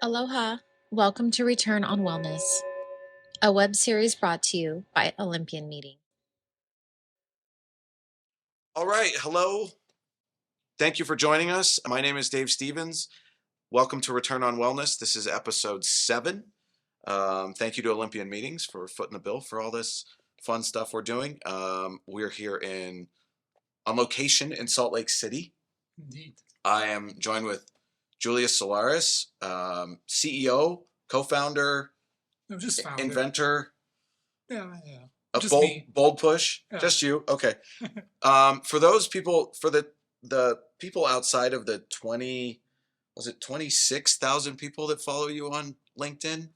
Aloha. Welcome to Return on Wellness, a web series brought to you by Olympian Meeting. All right. Hello. Thank you for joining us. My name is Dave Stevens. Welcome to Return on Wellness. This is episode 7. Thank you to Olympian Meetings for footing the bill for all this fun stuff we're doing. We're here on location in Salt Lake City. Indeed. I am joined with Julia Solaris, CEO, co-founder, Founder. inventor. Yeah. A Just bold, me. bold push. Yeah. Just you. Okay. For those people, for the people outside of the 26,000 people that follow you on LinkedIn?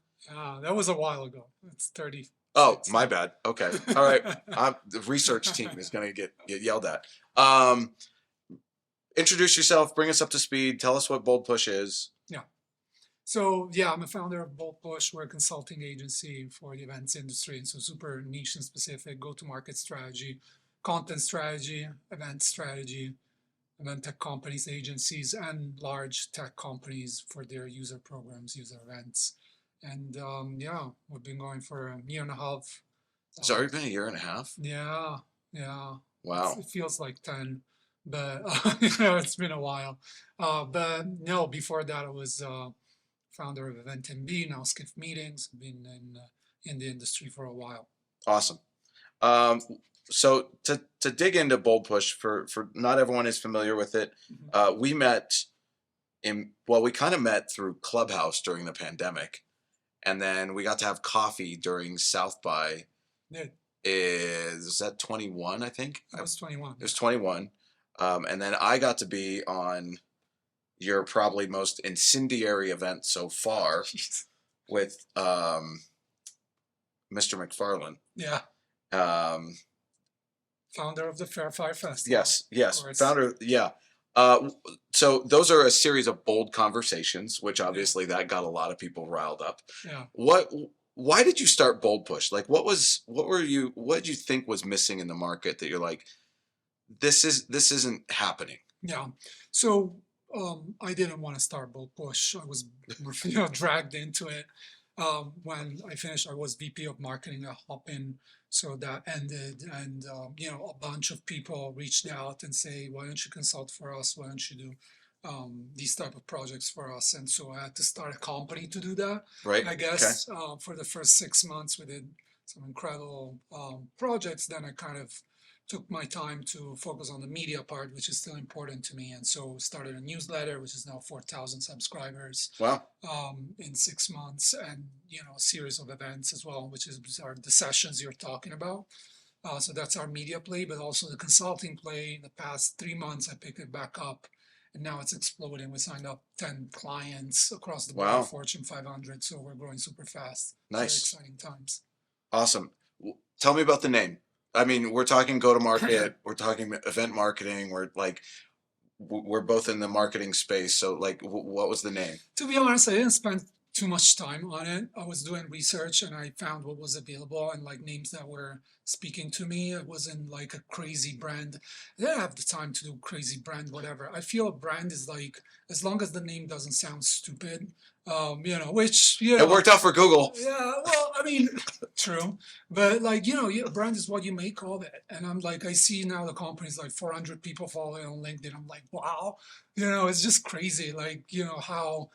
That was a while ago. It's 30. Oh, my bad. Okay. All right. The research team is going to get yelled at. Introduce yourself. Bring us up to speed. Tell us what Bold Push is. So, I'm a founder of Bold Push. We're a consulting agency for the events industry. And so super niche and specific go-to-market strategy, content strategy, event strategy, event tech companies, agencies, and large tech companies for their user programs, user events. And we've been going for a year and a half. It's already been a year and a half? Yeah. Wow. It feels like 10, but it's been a while. But no, before that, I was founder of EventMB, now Skift Meetings. Been in the industry for a while. Awesome. So to dig into Bold Push, for not everyone is familiar with it, we met we kind of met through Clubhouse during the pandemic, and then we got to have coffee during South by. Yeah. Is that 21? I think I was 21. It was 21, and then I got to be on your probably most incendiary event so far with Mr. McFarland. Yeah. Founder of the Fair Fire Festival. Yes. Founder. Yeah. So those are a series of bold conversations, which obviously that got a lot of people riled up. Yeah. Why did you start Bold Push? Like, what did you think was missing in the market that you're like, this isn't happening? Yeah. So I didn't want to start Bold Push. I was dragged into it. When I finished, I was VP of marketing at Hopin. So that ended, and a bunch of people reached out and say, "Why don't you consult for us? Why don't you do these type of projects for us?" And so I had to start a company to do that. Right. I guess for the first 6 months, we did some incredible projects. Then I kind of took my time to focus on the media part, which is still important to me, and so started a newsletter, which is now 4,000 subscribers. Wow. In 6 months, and a series of events as well, which are the sessions you're talking about. So that's our media play, but also the consulting play. In the past 3 months, I picked it back up, and now it's exploding. We signed up 10 clients across the board, Wow. Fortune 500. So we're growing super fast. Nice. Very exciting times. Awesome. Tell me about the name. I mean, we're talking go-to-market, we're talking event marketing, we're both in the marketing space. So, what was the name? To be honest, I didn't spend too much time on it. I was doing research and I found what was available and names that were speaking to me. It wasn't like a crazy brand. I didn't have the time to do crazy brand, whatever. I feel a brand is as long as the name doesn't sound stupid, which, It worked out for Google. Yeah, well, I mean, true. But a brand is what you make of it. And I'm I see now the company's 400 people following on LinkedIn. I'm like, wow, it's just crazy. How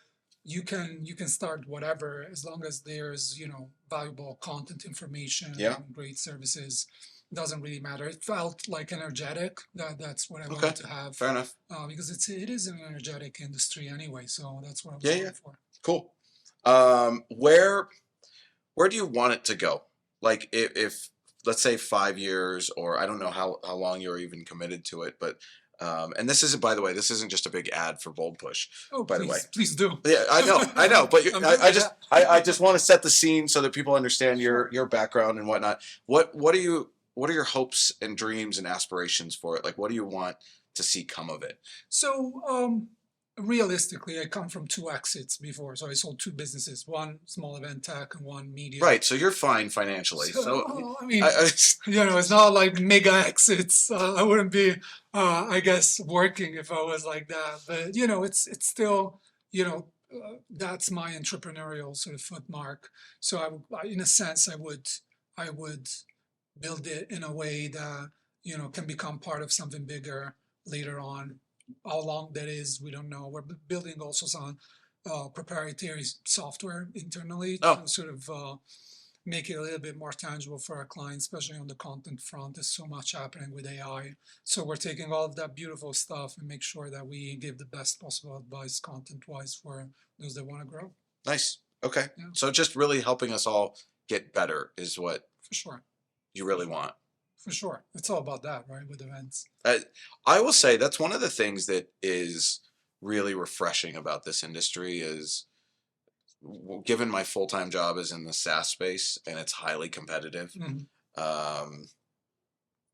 you can start whatever as long as there's valuable content, information, and great services. Doesn't really matter. It felt energetic. That's what I wanted to have. Fair enough. Because it is an energetic industry anyway. So that's what I was looking for. Cool. Where do you want it to go? If let's say 5 years, or I don't know how long you're even committed to it, but and this isn't, by the way, this isn't just a big ad for Bold Push. Oh, by the way, please do. Yeah, I know, but I just want to set the scene so that people understand your background and whatnot. What are your hopes and dreams and aspirations for it? What do you want to see come of it? So, realistically, I come from 2 exits before. So I sold 2 businesses, one small event tech and one media. Right. So you're fine financially. I mean, it's not like mega exits. I wouldn't be, I guess, working if I was like that. But, it's still, that's my entrepreneurial sort of footmark. So in a sense, I would build it in a way that can become part of something bigger later on. How long that is, we don't know. We're building also some proprietary software internally Oh, to sort of make it a little bit more tangible for our clients, especially on the content front. There's so much happening with AI. So we're taking all of that beautiful stuff and make sure that we give the best possible advice content-wise for those that want to grow. nice. Okay. Yeah. So just really helping us all get better is what For sure. you really want. For sure. It's all about that, right? With events. I will say that's one of the things that is really refreshing about this industry is given my full-time job is in the SaaS space and it's highly competitive. Mhm.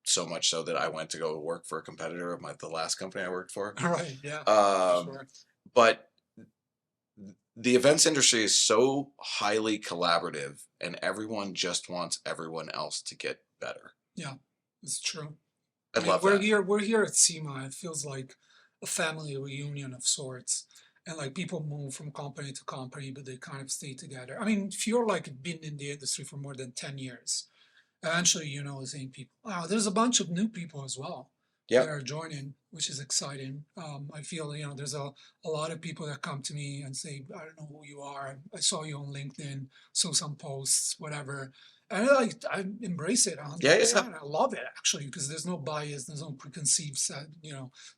So much so that I went to go work for a competitor of the last company I worked for. Right. Yeah. Um, Sure. but the events industry is so highly collaborative and everyone just wants everyone else to get better. Yeah. It's true. I mean, love we're that. we're here at SEMA. It feels like a family reunion of sorts. And like people move from company to company, but they kind of stay together. I mean, if you're like been in the industry for more than 10 years, eventually you know the same people. Wow, there's a bunch of new people as well that Yep. are joining, which is exciting. I feel, there's a lot of people that come to me and say, I don't know who you are. I saw you on LinkedIn, saw some posts, whatever. And I embrace it Yeah, yeah, 100%. I love it actually, because there's no bias, there's no preconceived set,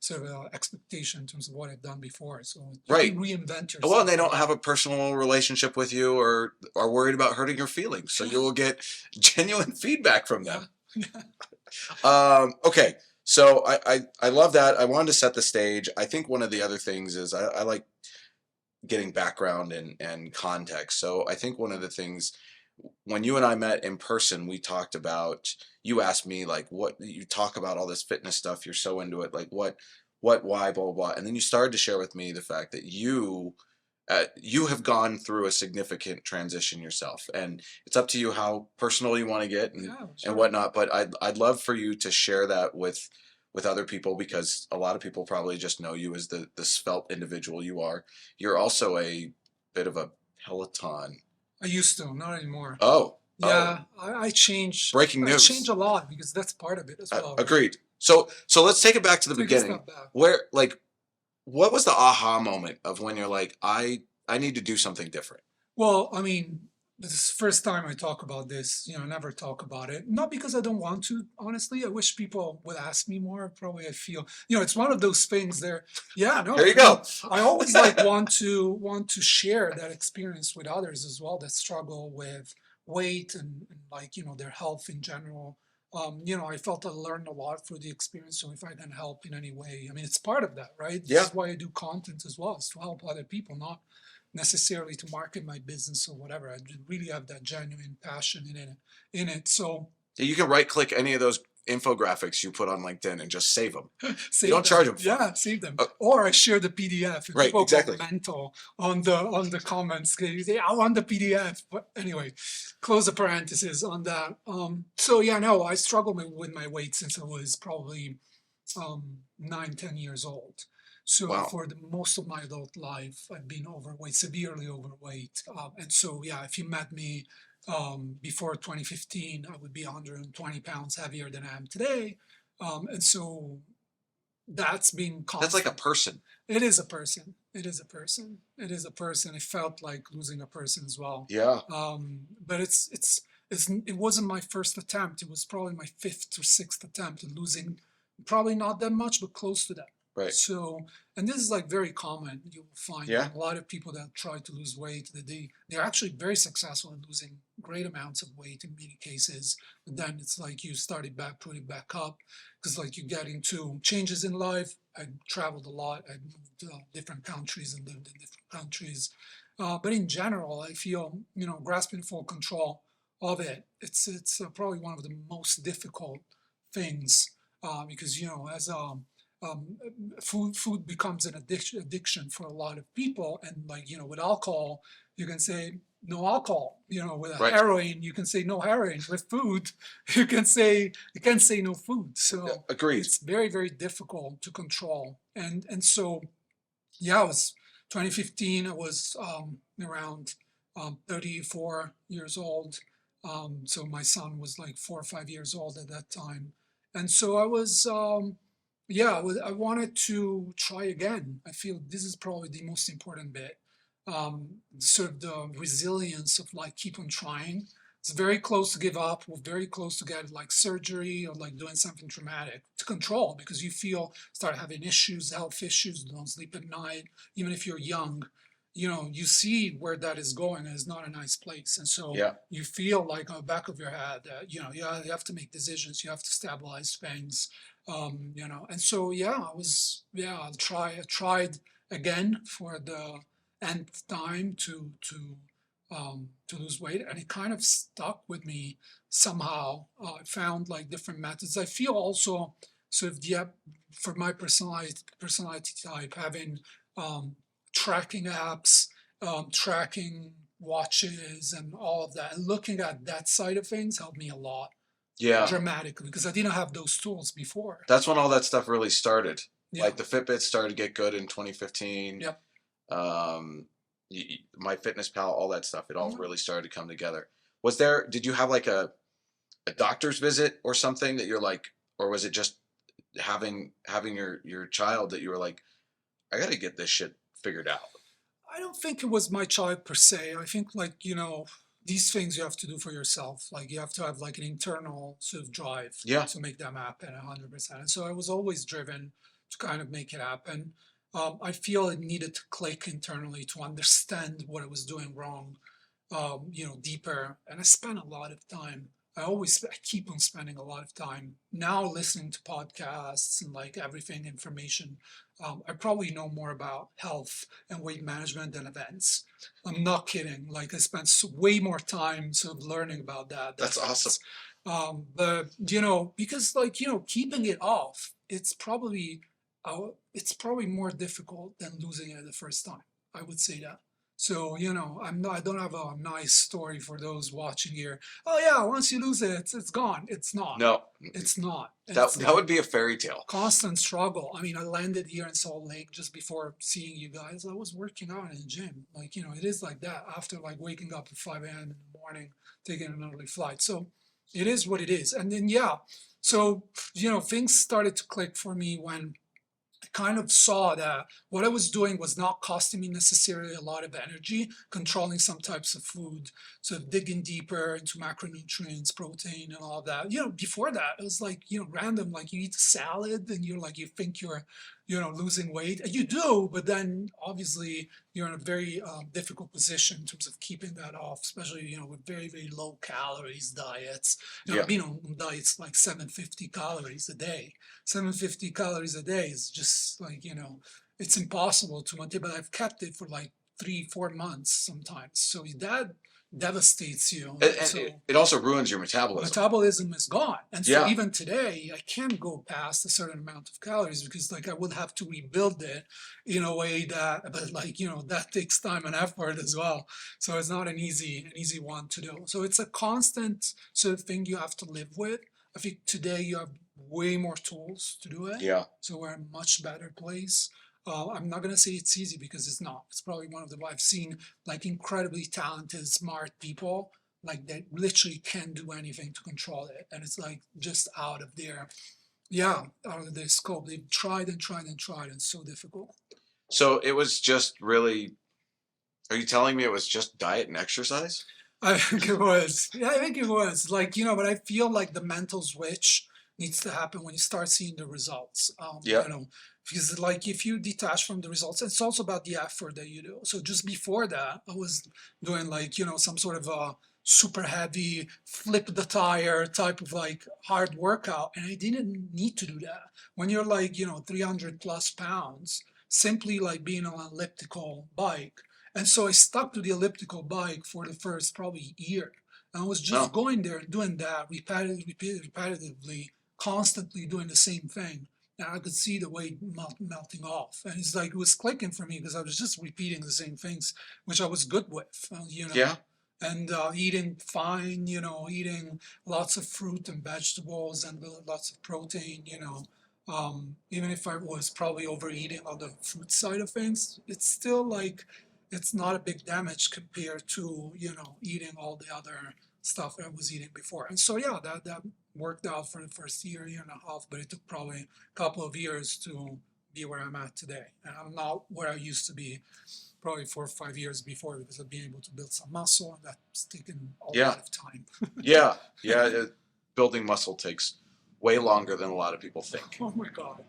sort of expectation in terms of what I've done before. So you Right. can reinvent yourself. Well, and they don't have a personal relationship with you or are worried about hurting your feelings. So you will get genuine feedback from them. Yeah. Okay. So I love that. I wanted to set the stage. I think one of the other things is I like getting background and context. So I think one of the things when you and I met in person, we talked about, you asked me like, what you talk about all this fitness stuff. You're so into it. Like why, blah, blah, blah. And then you started to share with me the fact that you have gone through a significant transition yourself, and it's up to you how personal you want to get and, Yeah, and sure. whatnot. But I'd love for you to share that with other people, because a lot of people probably just know you as the svelte individual you are. You're also a bit of a Peloton. I used to, not anymore. Oh, Yeah, I change. breaking I news. change a lot because that's part of it as well. Right? Agreed. So let's take it back to the Take a beginning. step back. Where what was the aha moment of when you're like, I need to do something different? Well, I mean, this is the first time I talk about this. I never talk about it. Not because I don't want to, honestly. I wish people would ask me more. Probably I feel, it's one of those things there. Yeah, no. There you go. I always want to share that experience with others as well that struggle with weight and their health in general. I felt I learned a lot through the experience. So if I can help in any way, I mean, it's part of that, right? Yeah. This is why I do content as well, is to help other people, not necessarily to market my business or whatever. I really have that genuine passion in it. So You can right click any of those infographics you put on LinkedIn and just save them. save You don't charge them. Yeah, save them. Or I share the PDF. And Right, people exactly. go mental on the comments. You say, I want the PDF. But anyway, close the parentheses on that. So yeah, no, I struggled with my weight since I was probably 9-10 years old. So Wow. for the most of my adult life, I've been overweight, severely overweight. And so, yeah, if you met me before 2015, I would be 120 pounds heavier than I am today. And so that's been constant. That's like a person. It is a person. It is a person. It is a person. It felt like losing a person as well. Yeah. But it wasn't my first attempt. It was probably my 5th or 6th attempt at losing, probably not that much, but close to that. Right. So, and this is like very common. You will find Yeah. a lot of people that try to lose weight, that they're actually very successful in losing great amounts of weight in many cases. But then it's like you start it back, put it back up, because like you get into changes in life. I traveled a lot. I moved to different countries and lived in different countries. But in general, I feel, grasping full control of it. It's probably one of the most difficult things because, as food becomes an addiction for a lot of people. And with alcohol, you can say no alcohol. With Right. heroin, you can say no heroin. With food, you can't say no food. So Agreed. it's very, very difficult to control. And so, yeah, I was 2015, I was around 34 years old. So my son was like 4 or 5 years old at that time. And so I was, I wanted to try again. I feel this is probably the most important bit. Sort of the resilience of like keep on trying. It's very close to give up. We're very close to get like surgery or like doing something traumatic to control because you feel start having issues, health issues, don't sleep at night, even if you're young. You see where that is going, and it's not a nice place. And so Yeah. you feel like on the back of your head that, you have to make decisions, you have to stabilize things, and so, I tried again for the nth time to lose weight, and it kind of stuck with me somehow. I found like different methods. I feel also sort of for my personality type, having tracking apps, tracking watches, and all of that, and looking at that side of things helped me a lot Yeah. dramatically because I didn't have those tools before. That's when all that stuff really started. Yeah. Like the Fitbit started to get good in 2015. Yep. MyFitnessPal, all that stuff. It all Mhm. really started to come together. Did you have like a doctor's visit or something that you're like, or was it just having your child that you were like, I got to get this shit figured out? I don't think it was my child per se. I think like, these things you have to do for yourself. Like you have to have like an internal sort of drive Yeah. to make them happen 100%. And so I was always driven to kind of make it happen. I feel it needed to click internally to understand what I was doing wrong, deeper. And I spent a lot of time. I keep on spending a lot of time now listening to podcasts and like everything information. I probably know more about health and weight management than events. I'm not kidding. Like I spent way more time sort of learning about that. That's awesome. But because like keeping it off, it's probably more difficult than losing it the first time. I would say that. So I don't have a nice story for those watching here. Oh yeah, once you lose it, it's gone. It's not. No, It's not. that would be a fairy tale. Constant struggle. I mean, I landed here in Salt Lake just before seeing you guys. I was working out in the gym. Like, it is like that after like waking up at 5 a.m. in the morning, taking an early flight. So it is what it is. And then, so, things started to click for me when I kind of saw that what I was doing was not costing me necessarily a lot of energy, controlling some types of food, so digging deeper into macronutrients, protein, and all that. Before that, it was like, random, like you eat a salad and you're like, you think you're, losing weight. And you do, but then obviously you're in a very difficult position in terms of keeping that off, especially, with very, very low calories diets. Yeah. I've been on diets like 750 calories a day. 750 calories a day is just like, it's impossible to maintain, but I've kept it for like 3-4 months sometimes. So that devastates you. And So it also ruins your metabolism. metabolism is gone. And so Yeah. even today, I can't go past a certain amount of calories because like I would have to rebuild it in a way but like, that takes time and effort as well. So it's not an easy one to do. So it's a constant sort of thing you have to live with. I think today you have way more tools to do it. Yeah. So we're in a much better place. I'm not going to say it's easy because it's not. It's probably one of the, I've seen like incredibly talented, smart people, like they literally can't do anything to control it. And it's like just out of their scope. They've tried and tried and tried, and it's so difficult. So it was just really, are you telling me it was just diet and exercise? I think it was. Yeah, I think it was. Like, but I feel like the mental switch needs to happen when you start seeing the results. Yeah. Because like if you detach from the results, it's also about the effort that you do. So just before that, I was doing like, some sort of a super heavy flip the tire type of like hard workout. And I didn't need to do that. When you're like, 300 plus pounds, simply like being on an elliptical bike. And so I stuck to the elliptical bike for the first probably year. And I was just going there and doing that repetitively, constantly doing the same thing. And I could see the weight melting off. And it's like, it was clicking for me because I was just repeating the same things, which I was good with, Yeah. And eating fine, eating lots of fruit and vegetables and lots of protein, Even if I was probably overeating on the food side of things, it's still like it's not a big damage compared to, eating all the other stuff that I was eating before. And so yeah, that worked out for the first year and a half, but it took probably a couple of years to be where I'm at today. And I'm not where I used to be probably 4 or 5 years before because of being able to build some muscle, and that's taken a Yeah. lot of time. Yeah, yeah. Building muscle takes way longer than a lot of people think. Oh my God.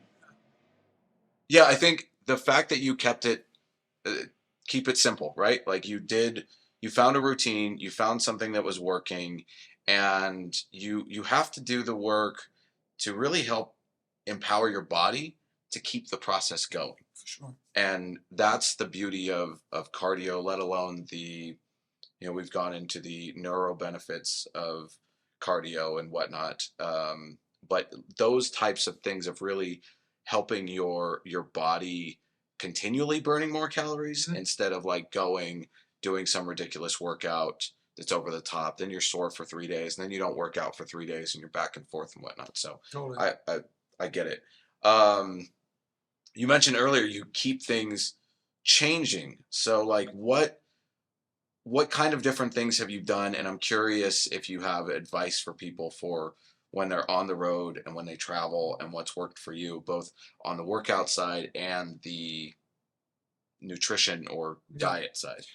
Yeah, I think the fact that you kept it, keep it simple, right? Like you found a routine, you found something that was working, and you have to do the work to really help empower your body to keep the process going. For sure. And that's the beauty of cardio, let alone we've gone into the neuro benefits of cardio and whatnot. But those types of things of really helping your body continually burning more calories Mhm. instead of like doing some ridiculous workout that's over the top. Then you're sore for 3 days, and then you don't work out for 3 days, and you're back and forth and whatnot. So Totally. I get it. You mentioned earlier you keep things changing. So like what kind of different things have you done? And I'm curious if you have advice for people for when they're on the road and when they travel and what's worked for you, both on the workout side and the nutrition or Yeah. diet side.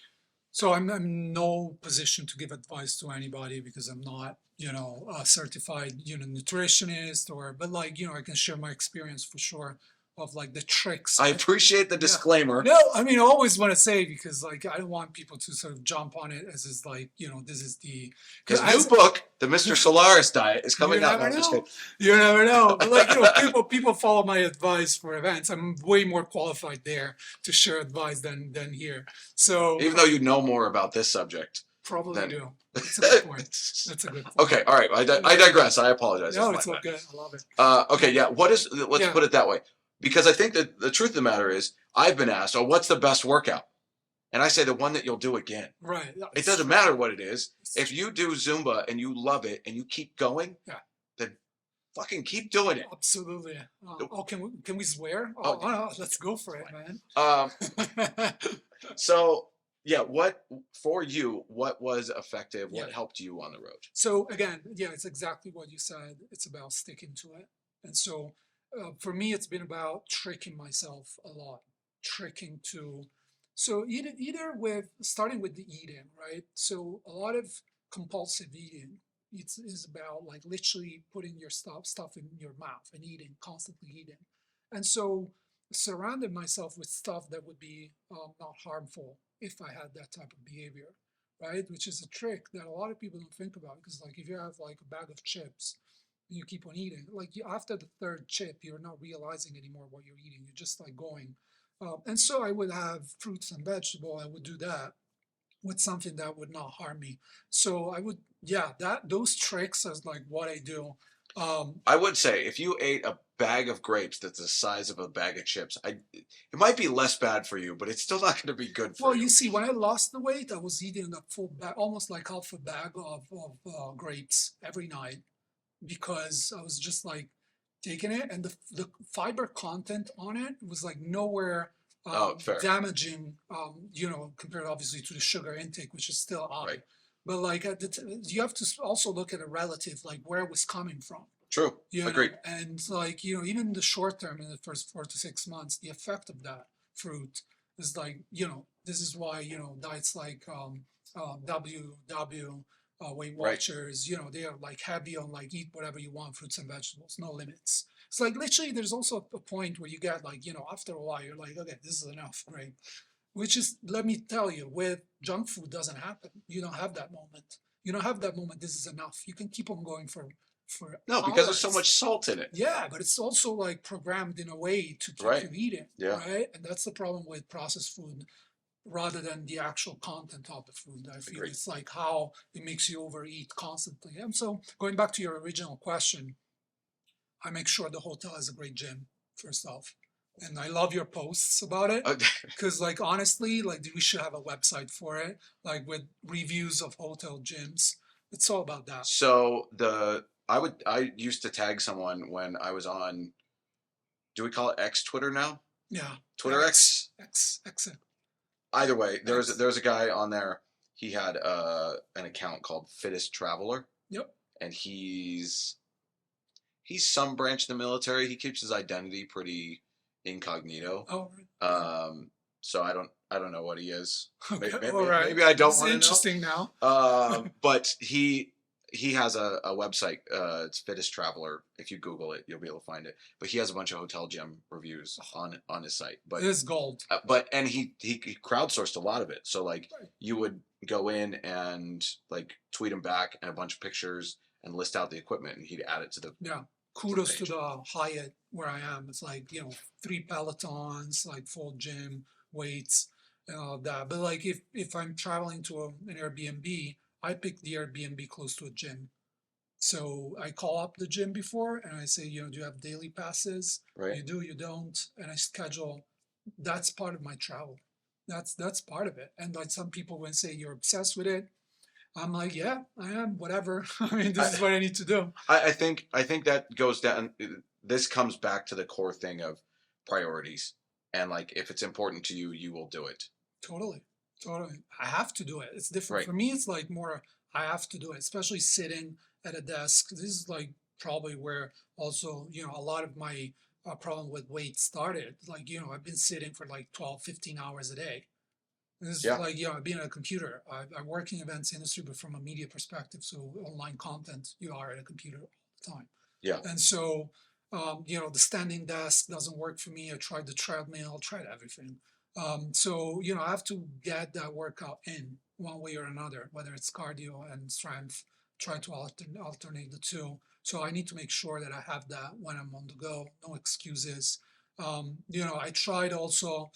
So I'm in no position to give advice to anybody because I'm not, a certified, nutritionist but like, I can share my experience for sure of like the tricks. I appreciate the Yeah. disclaimer. No, I mean, I always want to say because like I don't want people to sort of jump on it as is like, this is the His as- new book, The Mr. Solaris Diet, is coming You out. No, never I'm just know. kidding. You never know. But like, people follow my advice for events. I'm way more qualified there to share advice than here. So Even though you know more about this subject. probably then- do. That's a good point. That's a good point. Okay, all right. I digress. I apologize. No, That's it's my all bad. good. I love it. Okay, yeah. Let's Yeah. put it that way. Because I think that the truth of the matter is, I've been asked, oh, what's the best workout? And I say the one that you'll do again. Right. It doesn't matter what it is. If you do Zumba and you love it and you keep going, Yeah. then fucking keep doing it. Absolutely. Can we swear? Oh, No, let's go for it, man. So yeah, what was effective? What Yeah. helped you on the road? So again, yeah, it's exactly what you said. It's about sticking to it. And so for me, it's been about tricking myself a lot, tricking to. So either with starting with the eating, right? So a lot of compulsive eating, is about like literally putting your stuff in your mouth and eating, constantly eating. And so surrounded myself with stuff that would be not harmful if I had that type of behavior, right? Which is a trick that a lot of people don't think about because, like, if you have like a bag of chips and you keep on eating, like after the third chip, you're not realizing anymore what you're eating. You're just like going. And so I would have fruits and vegetable. I would do that with something that would not harm me. So I would, yeah, those tricks is like what I do. I would say if you ate a bag of grapes that's the size of a bag of chips, it might be less bad for you, but it's still not going to be good for Well, you. you see, when I lost the weight, I was eating a full bag, almost like half a bag of grapes every night because I was just like taking it, and the fiber content on it was like nowhere Fair. damaging, compared obviously to the sugar intake, which is still high. Right. But like you have to also look at a relative, like where it was coming from. True. Agreed. And like, even in the short term, in the first 4 to 6 months, the effect of that fruit is like, this is why, diets like WW, Weight Right. Watchers, they are like heavy on like eat whatever you want, fruits and vegetables, no limits. It's like literally there's also a point where you get like, after a while, you're like, okay, this is enough, right? Which is, let me tell you, with junk food doesn't happen. You don't have that moment. You don't have that moment. This is enough. You can keep on going for No, because there's so hours. much salt in it. Yeah, but it's also like programmed in a way to keep Right. you eating, Yeah. right? And that's the problem with processed food, rather than the actual content of the food. I feel Agreed. it's like how it makes you overeat constantly. And so, going back to your original question, I make sure the hotel has a great gym first off, and I love your posts about it. Because like honestly, like we should have a website for it, like with reviews of hotel gyms. It's all about that. So I used to tag someone when I was on do we call it X Twitter now? Yeah. Twitter X? X. Either way, X. there's a guy on there. He had an account called Fittest Traveler, Yep. and he's some branch of the military. He keeps his identity pretty incognito. Oh, right. So I don't know what he is. Okay. Maybe, All right. maybe I don't It's want to know. interesting now. But he has a website. It's Fittest Traveler. If you Google it, you'll be able to find it. But he has a bunch of hotel gym reviews on his site. But It is gold. and he crowdsourced a lot of it. So like Right. you would go in and like tweet him back and a bunch of pictures and list out the equipment, and he'd add it to the. Yeah. Kudos to page. the Hyatt where I am. It's like, 3 Pelotons, like full gym, weights, and all that. But like if I'm traveling to an Airbnb, I pick the Airbnb close to a gym. So I call up the gym before and I say, do you have daily passes? Right. You do, you don't. And I schedule. That's part of my travel. That's part of it. And like some people when say you're obsessed with it, I'm like, yeah, I am, whatever. I mean, this is what I need to do. I think that goes down. This comes back to the core thing of priorities, and like if it's important to you, you will do it. Totally. I have to do it. It's different. Right. For me, it's like more, I have to do it, especially sitting at a desk. This is like probably where also, a lot of my problem with weight started. Like, I've been sitting for like 12, 15 hours a day. This is Yeah. like, being at a computer. I work in events industry, but from a media perspective. So online content, you are at a computer all the time. Yeah. And so, the standing desk doesn't work for me. I tried the treadmill, tried everything. So, I have to get that workout in one way or another, whether it's cardio and strength, try to alternate the two. So I need to make sure that I have that when I'm on the go, no excuses. I tried also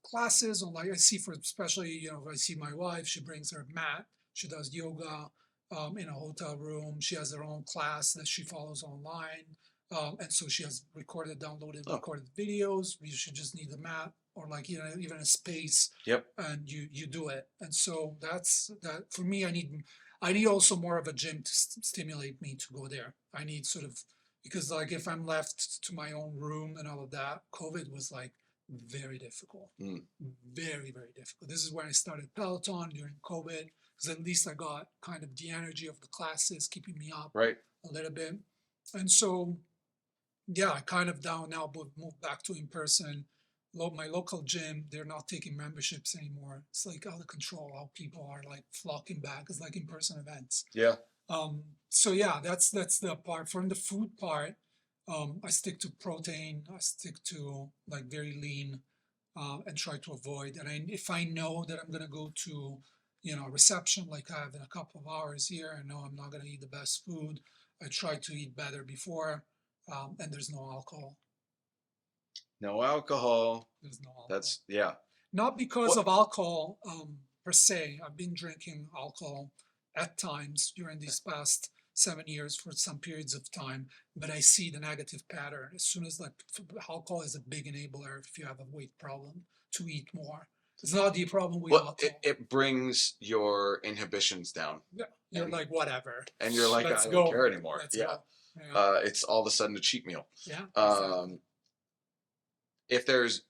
classes on, like I see for especially, if I see my wife, she brings her mat, she does yoga in a hotel room. She has her own class that she follows online. And so she has downloaded recorded videos. You should just need a mat or like, even a space. Yep. And you do it. And so that's that for me. I need also more of a gym to stimulate me to go there. I need sort of, because like if I'm left to my own room and all of that, COVID was like very difficult. Very, very difficult. This is where I started Peloton during COVID, because at least I got kind of the energy of the classes keeping me up Right. a little bit. And so, yeah, I kind of now moved back to in person. My local gym, they're not taking memberships anymore. It's like out of control how people are like flocking back. It's like in person events. Yeah. So yeah, that's the part. From the food part, I stick to protein. I stick to like very lean, and try to avoid. And if I know that I'm gonna go to, a reception like I have in a couple of hours here, I know I'm not gonna eat the best food. I try to eat better before, and there's no alcohol. No alcohol. There's no alcohol. That's yeah. Not because of alcohol per se. I've been drinking alcohol at times during these past 7 years for some periods of time, but I see the negative pattern. As soon as alcohol is a big enabler if you have a weight problem to eat more. It's not the problem with Well, alcohol. it brings your inhibitions down, Yeah, you're like, whatever. and you're like, Let's I go. don't care anymore. Let's Yeah. go. Yeah. It's all of a sudden a cheat meal. Yeah. Exactly. If there's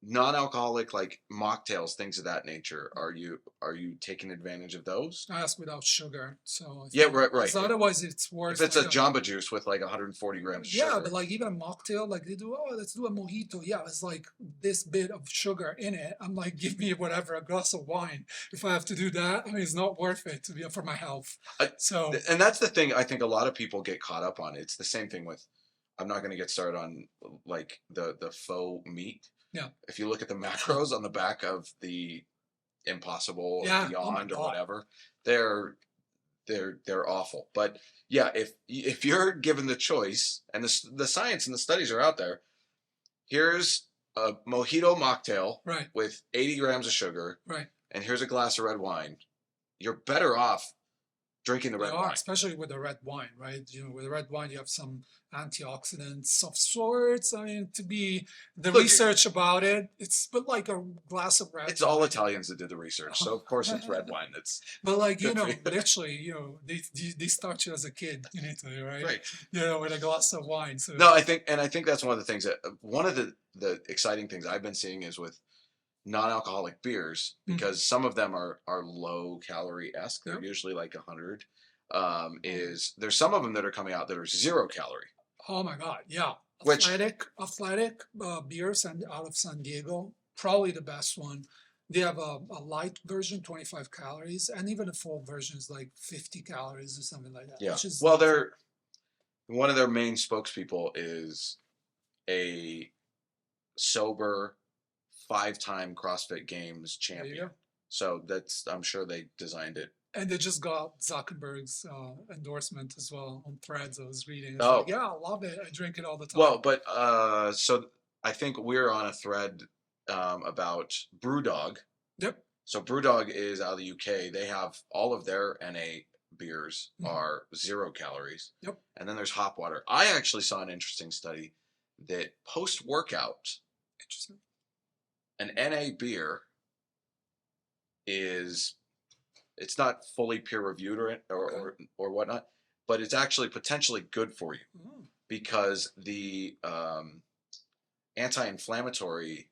non-alcoholic like mocktails, things of that nature, are you taking advantage of those? I ask without sugar. So Yeah, right. because otherwise it's worse. If it's a like Jamba Juice with like 140 grams of sugar. Yeah, but like even a mocktail, like they do, let's do a mojito. Yeah, it's like this bit of sugar in it. I'm like, give me whatever, a glass of wine. If I have to do that, I mean, it's not worth it to be for my health. So, and that's the thing I think a lot of people get caught up on. It's the same thing with, I'm not going to get started on like the faux meat. Yeah. If you look at the macros on the back of the Impossible or Yeah, Beyond oh my or God. whatever, they're awful. But yeah, if you're given the choice, and the science and the studies are out there, here's a mojito mocktail right, with 80 grams of sugar, right. and here's a glass of red wine, you're better off drinking the They red are, wine. especially with the red wine, right? You know, with the red wine, you have some antioxidants of sorts. I mean, to be the Look, research about it, it's but like a glass of red It's all wine. Italians that did the research, so of course it's red wine. That's But like good for you. literally, they start you as a kid in Italy, right? Right. With a glass of wine. So No, I think that's one of the things that one of the exciting things I've been seeing is with non-alcoholic beers, because some of them are low calorie esque. They're Yep. usually like 100. Is there's some of them that are coming out that are 0 calorie. Oh my God, yeah. Which- Athletic beers and out of San Diego, probably the best one. They have a light version, 25 calories, and even a full version is like 50 calories or something like that. Yeah. Which is Well, they're one of their main spokespeople is a sober 5-time CrossFit Games there you champion. go. So that's I'm sure they designed it. And they just got Zuckerberg's endorsement as well on Threads. I was reading. It's Oh. like, yeah, I love it. I drink it all the time. Well, but so I think we're on a thread about BrewDog. Yep. So BrewDog is out of the UK. They have all of their NA beers are 0 calories. Yep. And then there's hop water. I actually saw an interesting study that post workout, Interesting. an NA beer it's not fully peer reviewed or whatnot, but it's actually potentially good for you Mm. because the anti-inflammatory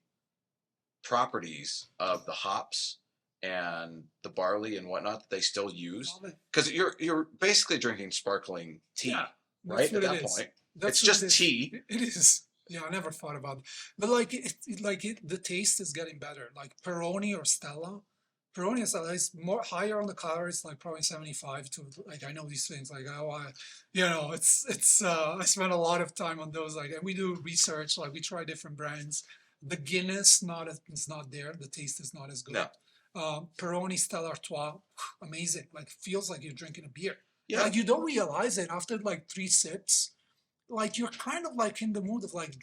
properties of the hops and the barley and whatnot that they still use, Love it. because you're basically drinking sparkling tea, Yeah, right? that's At what that it is. point, That's it's what just it is. tea. It is. Yeah, I never thought about it. But like the taste is getting better. Like Peroni or Stella. Peroni and Stella is more higher on the calories, like probably 75 to like I know these things like it's I spend a lot of time on those and we do research, like we try different brands. The Guinness it's not there. The taste is not as good. No. Peroni Stella Artois, amazing. Like feels like you're drinking a beer. Yeah. Like you don't realize it after like 3 sips. Like you're kind of like in the mood of like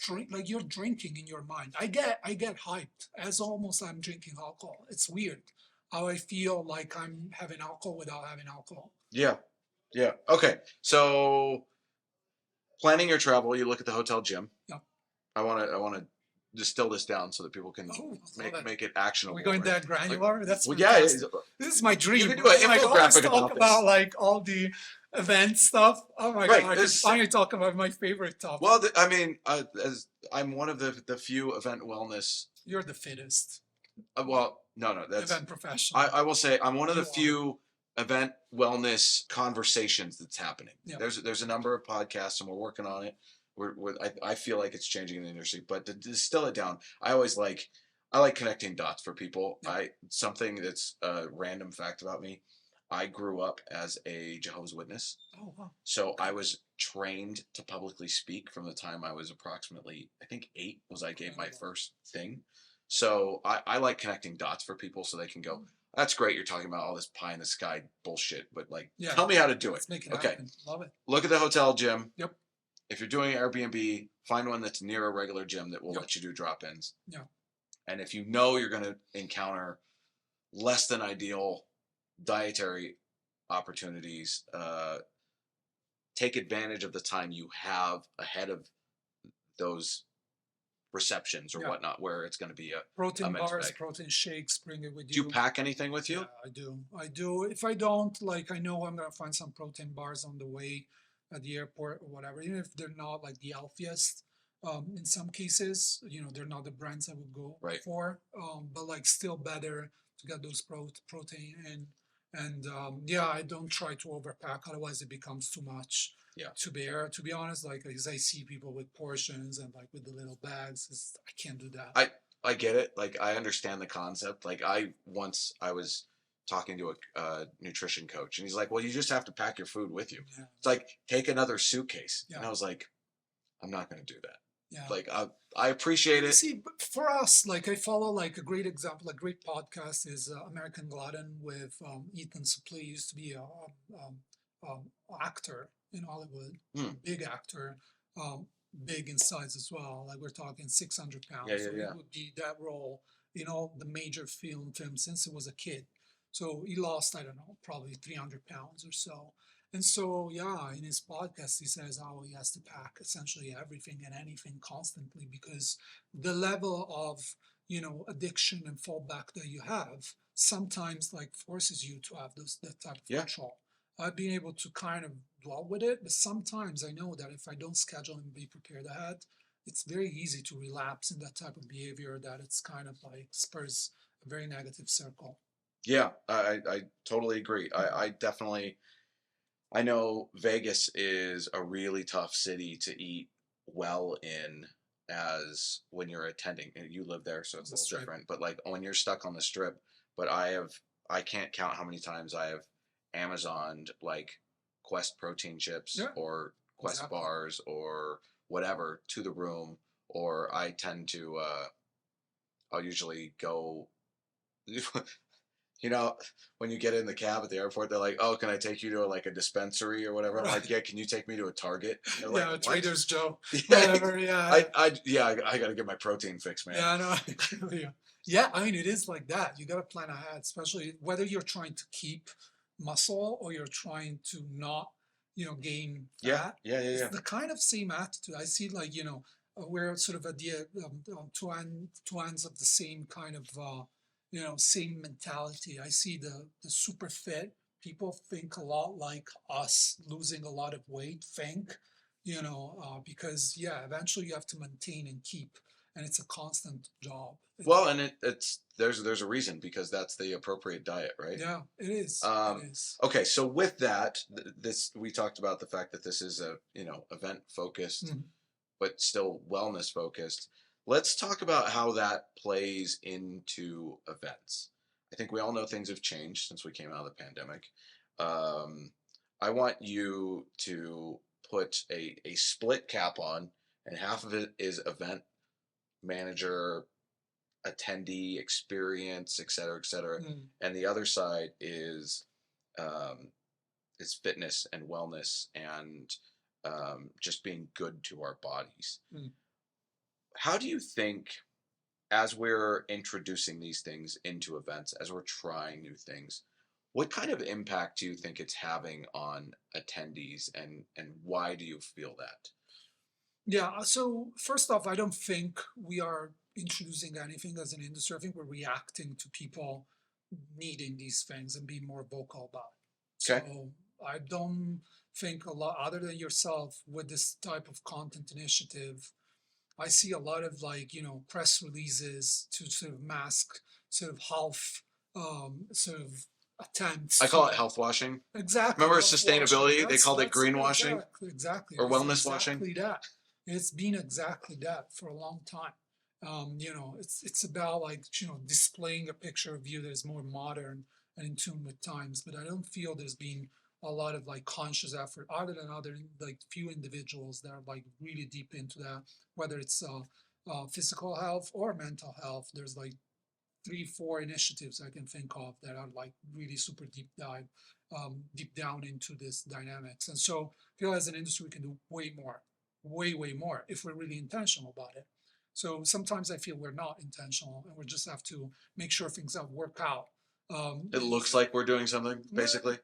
you're drinking in your mind. I get hyped as almost I'm drinking alcohol. It's weird how I feel like I'm having alcohol without having alcohol. Yeah. Okay. So planning your travel, you look at the hotel gym. Yeah. I want to distill this down so that people can make it actionable. We're going that granular. That's well, fantastic. This is my dream. can do an I always infographic talk about about this. like all the event stuff. Oh my Right, God! I can this- finally talk about my favorite topic. Well, I mean, as I'm one of the few event wellness. You're the fittest No, that's event professional. I will say I'm one of the You are. few event wellness conversations that's happening. Yeah. There's a number of podcasts and we're working on it. I feel like it's changing in the industry, but to distill it down, I like connecting dots for people. Yeah. Something that's a random fact about me. I grew up as a Jehovah's Witness, Oh wow! so I was trained to publicly speak from the time I was approximately, I think 8 was I gave my first thing. So I like connecting dots for people so they can go, that's great. You're talking about all this pie in the sky bullshit, but like, Yeah. tell me how to do it. Let's make it Okay. happen. Love it. Look at the hotel gym. Yep. If you're doing Airbnb, find one that's near a regular gym that will Yep. let you do drop-ins. Yeah. And if you know you're going to encounter less than ideal dietary opportunities, take advantage of the time you have ahead of those receptions or Yeah. whatnot, where it's going to be a Protein mixed bars, bag. protein shakes, bring it with Do you pack anything with you? Yeah, I do. If I don't, like, I know I'm gonna find some protein bars on the way at the airport or whatever, even if they're not like the healthiest. In some cases, they're not the brands I would go Right. for. But like still better to get those protein in. And yeah, I don't try to overpack, otherwise it becomes too much to bear. To be honest, like as I see people with portions and like with the little bags, I can't do that. I get it. Like, I understand the concept. Like, I was talking to a nutrition coach, and he's like, well, you just have to pack your food with you. Yeah. It's like, take another suitcase. Yeah. And I was like, I'm not going to do that. Yeah. Like, I appreciate it. See, but for us, like I follow like a great example, a great podcast is American Glutton with Ethan Suplee. Used to be a actor in Hollywood, big actor, big in size as well. Like we're talking 600 pounds. Yeah, So yeah. he would be that role, the major film since he was a kid. So he lost, I don't know, probably 300 pounds or so. And so, yeah, in his podcast, he says how he has to pack essentially everything and anything constantly because the level of, addiction and fallback that you have sometimes like forces you to have that type of Yeah. control. I've been able to kind of dwell with it, but sometimes I know that if I don't schedule and be prepared ahead, it's very easy to relapse in that type of behavior that it's kind of like spurs a very negative circle. Yeah, I totally agree. I definitely, I know Vegas is a really tough city to eat well in as when you're attending. And you live there, so it's a The little strip. different. But like when you're stuck on the strip, but I can't count how many times I have Amazoned like Quest protein chips Yeah, or Quest exactly. bars or whatever to the room, or I tend to I'll usually go. You know, when you get in the cab at the airport, they're like, "Oh, can I take you to like a dispensary or whatever?" I'm like, Right. "Yeah, can you take me to a Target?" And they're like, Yeah, "What?" Trader's Joe, Yeah, whatever. Yeah, I got to get my protein fix, man. yeah, I know. I feel you. Yeah, I mean, it is like that. You got to plan ahead, especially whether you're trying to keep muscle or you're trying to not, gain Yeah, fat. yeah, yeah, It's yeah. the kind of same attitude. I see, like, we're sort of at the two ends of the same kind of, same mentality. I see the super fit people think a lot like us, losing a lot of weight, think, because yeah, eventually you have to maintain and keep, and it's a constant job. Well, and it's there's a reason because that's the appropriate diet, right? Yeah, it is. It Um, is. okay, so with that, this we talked about the fact that this is a event focused Mhm. but still wellness focused. Let's talk about how that plays into events. I think we all know things have changed since we came out of the pandemic. Um, I want you to put a split cap on, and half of it is event manager, attendee experience, et cetera, Mm, and the other side um, is fitness and wellness and just being good to our bodies. mm. How do you think, as we're introducing these things into events, as we're trying new things, what kind of impact do you think it's having on attendees, and why do you feel that? Yeah. So first off, I don't think we are introducing anything as an industry. I think we're reacting to people needing these things and being more vocal about it. Okay. So I don't think a lot other than yourself with this type of content initiative. I see a lot of like, press releases to sort of mask sort of health sort of I attempts call to it health washing. exactly Remember health washing. sustainability? They called it greenwashing Exactly. or It's wellness washing. exactly that. It's been exactly that for a long time. It's about like displaying a picture of you that is more modern and in tune with times. But I don't feel there's been a lot of like conscious effort other than other like few individuals that are like really deep into that, whether it's physical health or mental health. There's like three, four initiatives I can think of that are like really super deep down into this dynamics. And so I feel as an industry we can do way more, way more if we're really intentional about it. So sometimes I feel we're not intentional and we just have to make sure things that work out. It looks like we're doing something, Yeah, basically.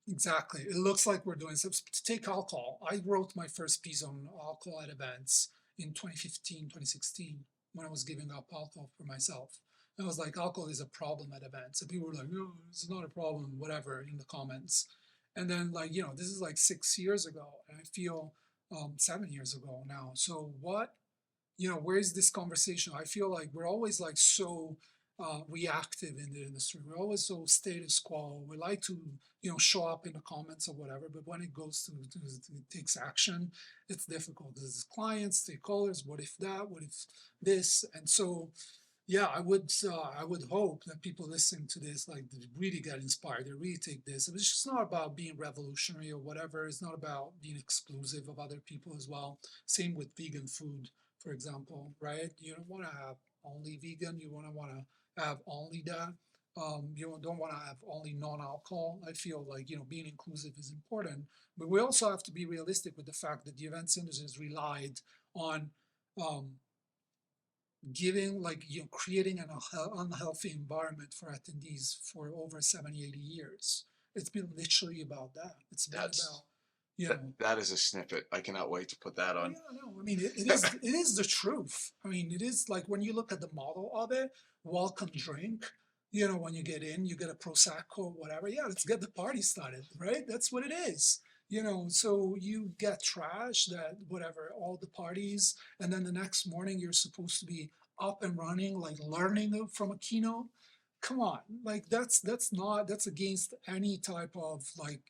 exactly. It looks like we're doing so. To take alcohol, I wrote my first piece on alcohol at events in 2015, 2016, when I was giving up alcohol for myself. I was like, alcohol is a problem at events. And people were like, no, it's not a problem, whatever, in the comments. And then, like, this is like 6 years ago. And I feel 7 years ago now. So, where is this conversation? I feel like we're always like so reactive in the industry. We're always so status quo. We like to, show up in the comments or whatever, but when it goes to it takes action, it's difficult. There's clients, stakeholders. What if that? What if this? And so, yeah, I would hope that people listening to this like they really get inspired. They really take this. It's just not about being revolutionary or whatever. It's not about being exclusive of other people as well. Same with vegan food, for example, right? You don't want to have only vegan. You want to have only that. You don't want to have only non-alcohol. I feel like being inclusive is important, but we also have to be realistic with the fact that the events industry has relied on um, giving like creating an unhealthy environment for attendees for over 70, 80 years. It's been literally about that. It's been That's about you that, know that is a snippet. I cannot wait to put that yeah, on. no, I mean it is the truth. I mean it is like when you look at the model of it, welcome drink. When you get in, you get a prosecco, whatever. Yeah, let's get the party started, right? That's what it is. So you get trash that whatever all the parties, and then the next morning you're supposed to be up and running, like learning from a keynote. Come on, like that's against any type of like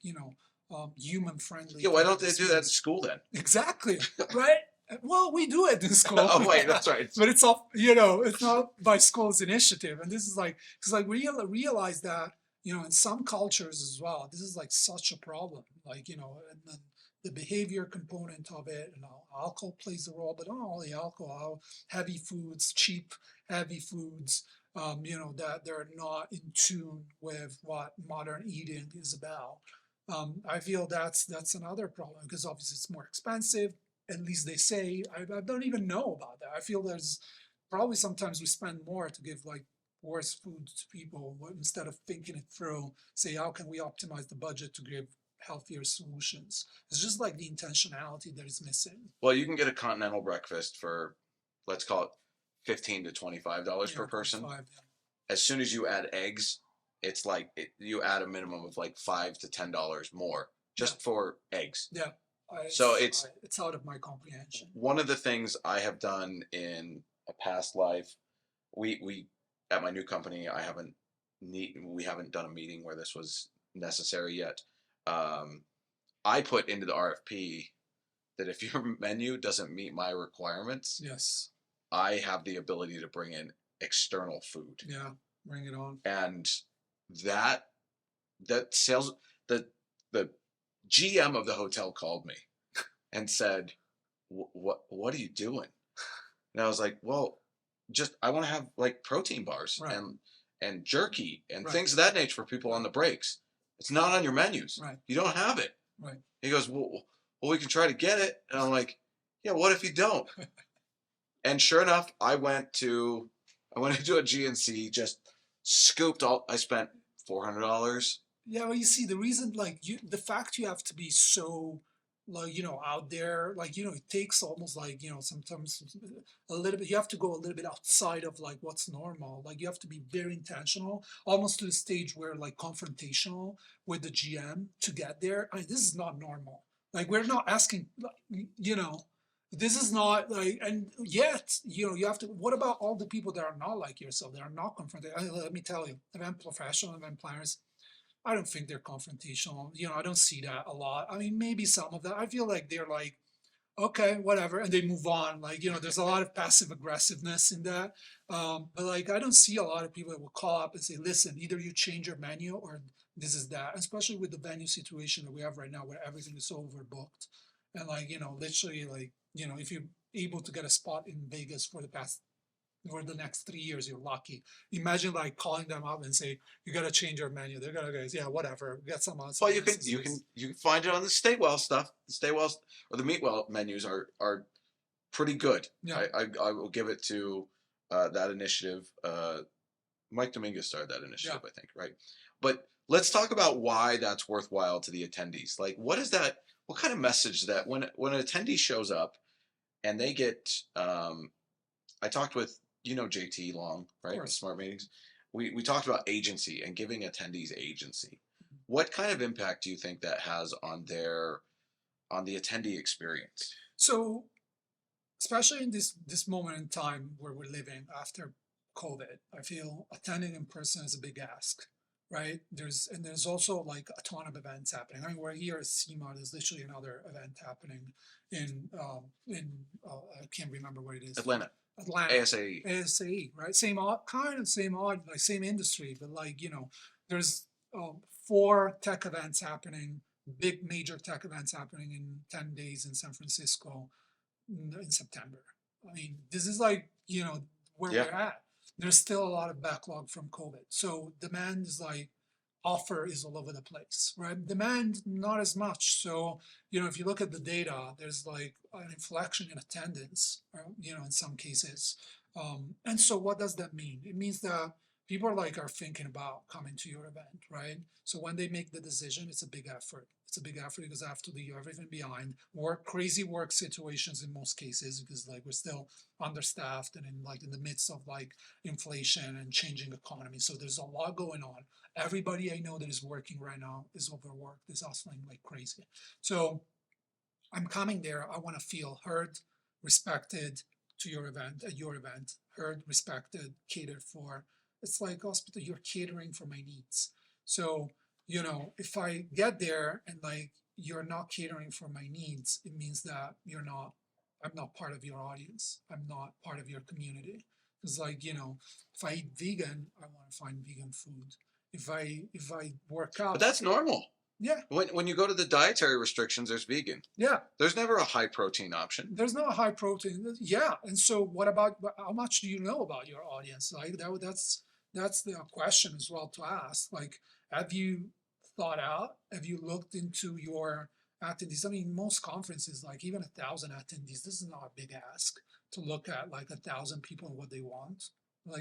human friendly Yeah, why type don't of they do that in space. school then? Exactly. Right. Well, we do it in school. Oh wait, that's right. But it's off, it's not by school's initiative. And this is like, because like realize that, in some cultures as well, this is like such a problem. Like, and then the behavior component of it, alcohol plays a role, but not only alcohol, heavy foods, cheap, heavy foods, that they're not in tune with what modern eating is about. I feel that's another problem because obviously it's more expensive. At least they say. I don't even know about that. I feel there's probably sometimes we spend more to give like worse food to people instead of thinking it through. Say how can we optimize the budget to give healthier solutions? It's just like the intentionality that is missing. Well, you can get a continental breakfast for, let's call it $15 to $25 per person. 5, As soon as you add eggs, it's like you add a minimum of like $5 to $10 more just for eggs. yeah. So it's out of my comprehension. One of the things I have done in a past life, we at my new company, we haven't done a meeting where this was necessary yet. I put into the RFP that if your menu doesn't meet my requirements, Yes. I have the ability to bring in external food. Yeah. Bring it on. And that sales the GM of the hotel called me and said, what are you doing? And I was like, well, I want to have like protein bars Right. and jerky and Right. things of that nature for people on the breaks. It's not on your menus. Right. You don't have it. Right. He goes, well, we can try to get it. And I'm like, yeah, what if you don't? And sure enough, I went into a GNC, just scooped all. I spent $400. Yeah, well, you see, the reason, like, the fact you have to be so, like, out there, like, it takes almost like, sometimes a little bit, you have to go a little bit outside of like what's normal. Like, you have to be very intentional, almost to the stage where, like, confrontational with the GM to get there. I mean, this is not normal. Like, we're not asking, this is not like, and yet, you have to, what about all the people that are not like yourself, that are not confronted? Let me tell you, event professional, event planners, I don't think they're confrontational. I don't see that a lot. I mean, maybe some of that. I feel like they're like, okay, whatever, and they move on. Like, there's a lot of passive aggressiveness in that. But like, I don't see a lot of people that will call up and say, listen, either you change your menu or this is that. Especially with the venue situation that we have right now, where everything is so overbooked, and like, literally, like, if you're able to get a spot in Vegas for the next 3 years, you're lucky. Imagine like calling them up and say, you got to change your menu. They're gonna go, yeah, whatever, get some else. Well, you can find it on the Stay-Well stuff. The Stay-Well or the Meet-Well menus are pretty good. Yeah. I will give it to that initiative. Mike Dominguez started that initiative, I think, right? But let's talk about why that's worthwhile to the attendees. Like, what is that? What kind of message that when an attendee shows up and they get? I talked with JT Long, right? With Smart Meetings. We talked about agency and giving attendees agency. What kind of impact do you think that has on the attendee experience? So, especially in this moment in time where we're living after COVID, I feel attending in person is a big ask, right? There's also like a ton of events happening. I mean, we're here at CMA. There's literally another event happening in I can't remember where it is. Atlanta. ASAE, right? Same odd, like same industry, but like, there's 4 tech events happening, big major tech events happening in 10 days in San Francisco in September. I mean, this is like, where we're at. There's still a lot of backlog from COVID. So demand is like, offer is all over the place, right? Demand, not as much. So, if you look at the data, there's like an inflection in attendance, in some cases. And so what does that mean? It means that people are thinking about coming to your event, right? So when they make the decision, it's a big effort. It's a big effort because I have to leave everything behind. Crazy work situations in most cases because we're still understaffed and in the midst of inflation and changing economy. So there's a lot going on. Everybody I know that is working right now is overworked, is hustling like crazy. So I'm coming there. I want to feel heard, respected to your event, at your event, heard, respected, catered for. It's like hospital, you're catering for my needs. So, if I get there and you're not catering for my needs, it means that I'm not part of your audience. I'm not part of your community. It's if I eat vegan, I want to find vegan food. If I work out, But that's normal. yeah, When you go to the dietary restrictions, there's vegan. yeah. There's never a high protein option. There's no high protein. Yeah, and so what about how much do you know about your audience? That's the question as well to ask. Have you thought out? Have you looked into your attendees? I mean, most conferences, even 1,000 attendees, this is not a big ask to look at 1,000 people and what they want.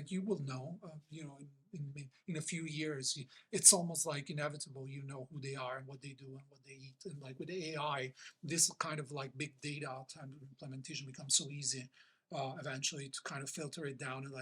You will know, in a few years, it's almost inevitable. You know who they are and what they do and what they eat. And with AI, this kind of big data time implementation becomes so easy eventually to kind of filter it down and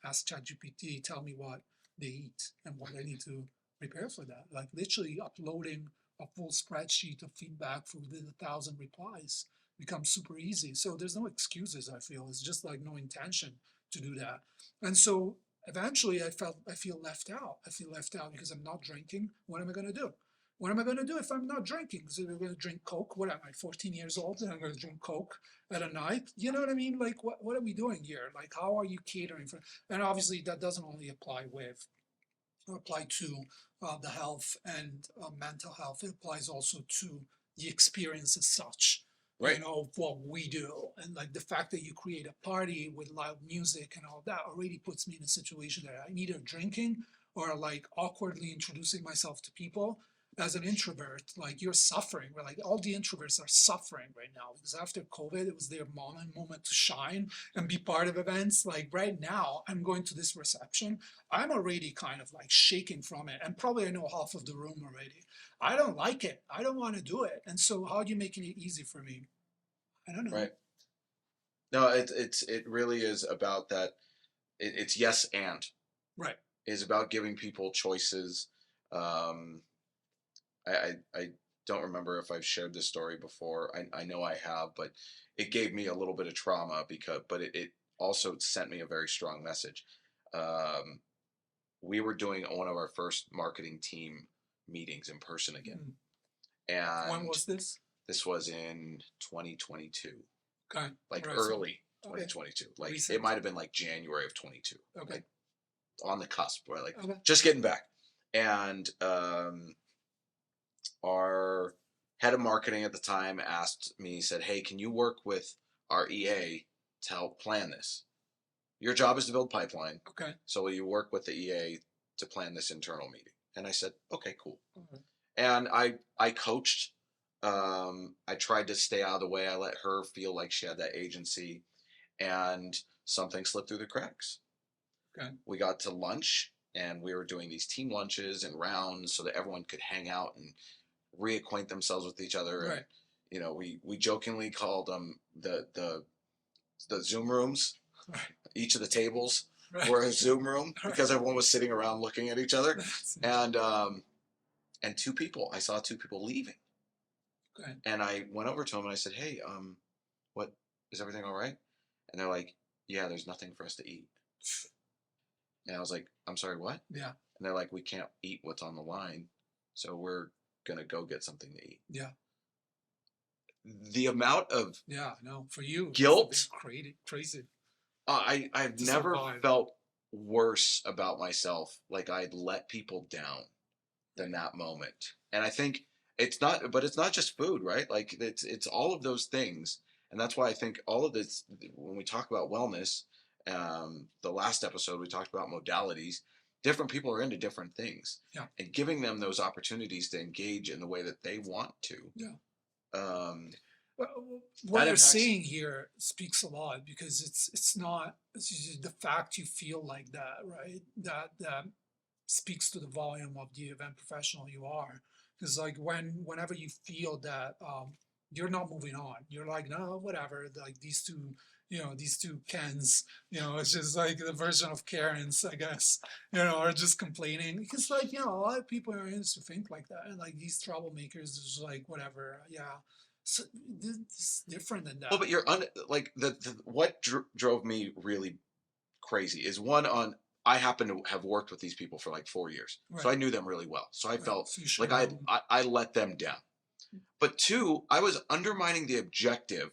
ask ChatGPT, tell me what they eat and what I need to prepare for that. Literally uploading a full spreadsheet of feedback for within 1,000 replies becomes super easy. So there's no excuses. I feel it's just no intention to do that. And so eventually I feel left out. I feel left out because I'm not drinking. What am I going to do? What am I going to do if I'm not drinking? So we're going to drink Coke. What am I, 14 years old, and I'm going to drink Coke at a night? You know what I mean? What are we doing here? How are you catering for? And obviously, that doesn't only apply to the health and mental health. It applies also to the experience as such. Right. What we do, and the fact that you create a party with loud music and all that already puts me in a situation that I'm either drinking or awkwardly introducing myself to people. As an introvert, you're suffering. All the introverts are suffering right now because after COVID, it was their moment to shine and be part of events. Right now, I'm going to this reception. I'm already kind of shaking from it, and probably I know half of the room already. I don't like it. I don't want to do it. And so, how are you making it easy for me? I don't know. Right. No, it really is about that. It's yes and. Right. It's about giving people choices. I don't remember if I've shared this story before. I know I have, but it gave me a little bit of trauma but it also sent me a very strong message. We were doing one of our first marketing team meetings in person again. And when was this? This was in 2022. Okay. Early 2022. Recent. It might have been January of 22. Okay. On the cusp, right? Okay. Just getting back. And our head of marketing at the time asked me, said, hey, can you work with our EA to help plan this? Your job is to build pipeline. Okay. So will you work with the EA to plan this internal meeting? And I said, okay, cool. Okay. And I coached. I tried to stay out of the way. I let her feel like she had that agency, and something slipped through the cracks. Okay. We got to lunch, and we were doing these team lunches and rounds so that everyone could hang out and reacquaint themselves with each other. Right. And, we jokingly called them the Zoom rooms. Right. Each of the tables Right. were a Zoom room because everyone was sitting around looking at each other. And I saw two people leaving. Okay. And I went over to them and I said, hey, what, is everything all right? And they're like, yeah, there's nothing for us to eat. And I was like, I'm sorry, what? Yeah. And they're like, we can't eat what's on the line, so we're going to go get something to eat. Yeah. The amount of for you, guilt, it's crazy. I've never felt worse about myself, like I'd let people down than that moment. And I think it's not just food, right? It's all of those things. And that's why I think all of this, when we talk about wellness, the last episode we talked about modalities, different people are into different things. Yeah. And giving them those opportunities to engage in the way that they want to. Yeah. What you're impacts. saying here speaks a lot because it's not it's just the fact you feel like that, right? That speaks to the volume of the event professional you are. Because like whenever you feel that you're not moving on, you're like, no, whatever. Like these two, these two Kens, it's just like the version of Karens, I guess, are just complaining. Because like, a lot of people are used to think like that. And like these troublemakers is like, whatever, yeah. So it's different than Well, that. but like what drove me really crazy is one on I happen to have worked with these people for like 4 years, so Right. I knew them really well. So I Right. felt So you should like have known. I let them down. But two, I was undermining the objective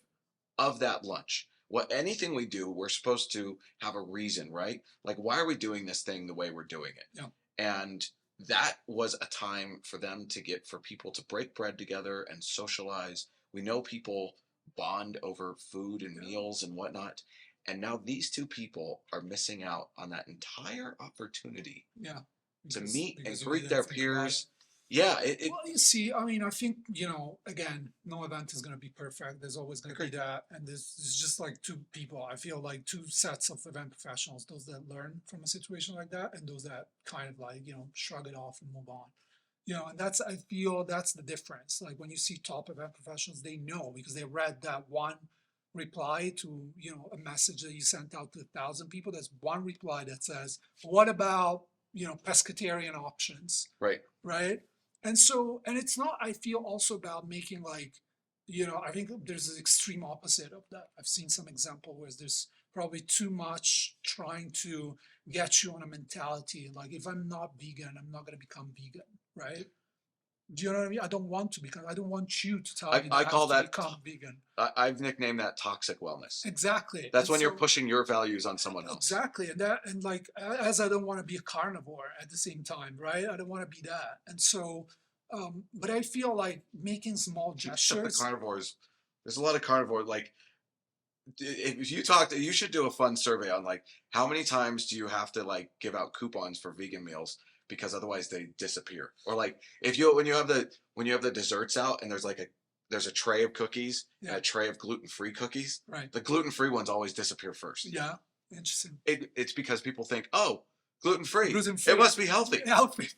of that lunch. What anything we do, we're supposed to have a reason, right? Like, why are we doing this thing the way we're doing it? Yeah. And that was a time for them for people to break bread together and socialize. We know people bond over food and Yeah. meals and whatnot. And now these two people are missing out on that entire opportunity Yeah. to Because meet and because we greet didn't their think about it. peers. Yeah, Well, you see, I mean, I think, again, no event is going to be perfect. There's always going to be Agreed. that. And there's just like two people. I feel like two sets of event professionals, those that learn from a situation like that and those that kind of like, shrug it off and move on. And I feel that's the difference. Like when you see top event professionals, they know because they read that one reply to, a message that you sent out to 1,000 people. There's one reply that says, what about, pescatarian options? right. Right. And so, and it's not, I feel also about making like, I think there's an extreme opposite of that. I've seen some example where there's probably too much trying to get you on a mentality. Like if I'm not vegan, I'm not going to become vegan. Right. Do you know what I mean? I don't want you to tell me I that I call have to that become vegan. I've nicknamed that toxic wellness. Exactly. That's And when you're so- pushing your values on someone else. Exactly. And like as I don't want to be a carnivore at the same time, right? I don't want to be that. And so but I feel like making small Except gestures. the carnivores, there's a lot of carnivore. Like, if you talk, you should do a fun survey on like how many times do you have to like give out coupons for vegan meals because otherwise they disappear. Or like if you when you have the desserts out and there's a tray of cookies and Yeah. a tray of gluten-free cookies, Right. the gluten-free ones always disappear first. Yeah. Interesting. It's because people think, oh, gluten-free, Gluten-free. it must be healthy. Healthy.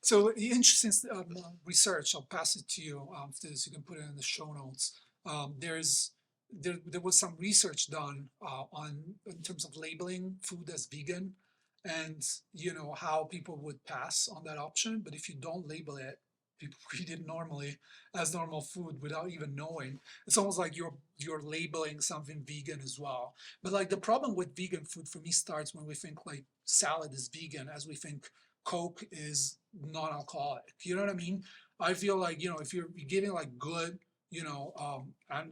So interesting research. I'll pass it to you after this. You can put it in the show notes. There was some research done on in terms of labeling food as vegan, and how people would pass on that option. But if you don't label it, people eat it normally as normal food without even knowing. It's almost like you're labeling something vegan as well. But like the problem with vegan food for me starts when we think like salad is vegan, as we think Coke is non-alcoholic. You know what I mean? I feel like if you're giving like good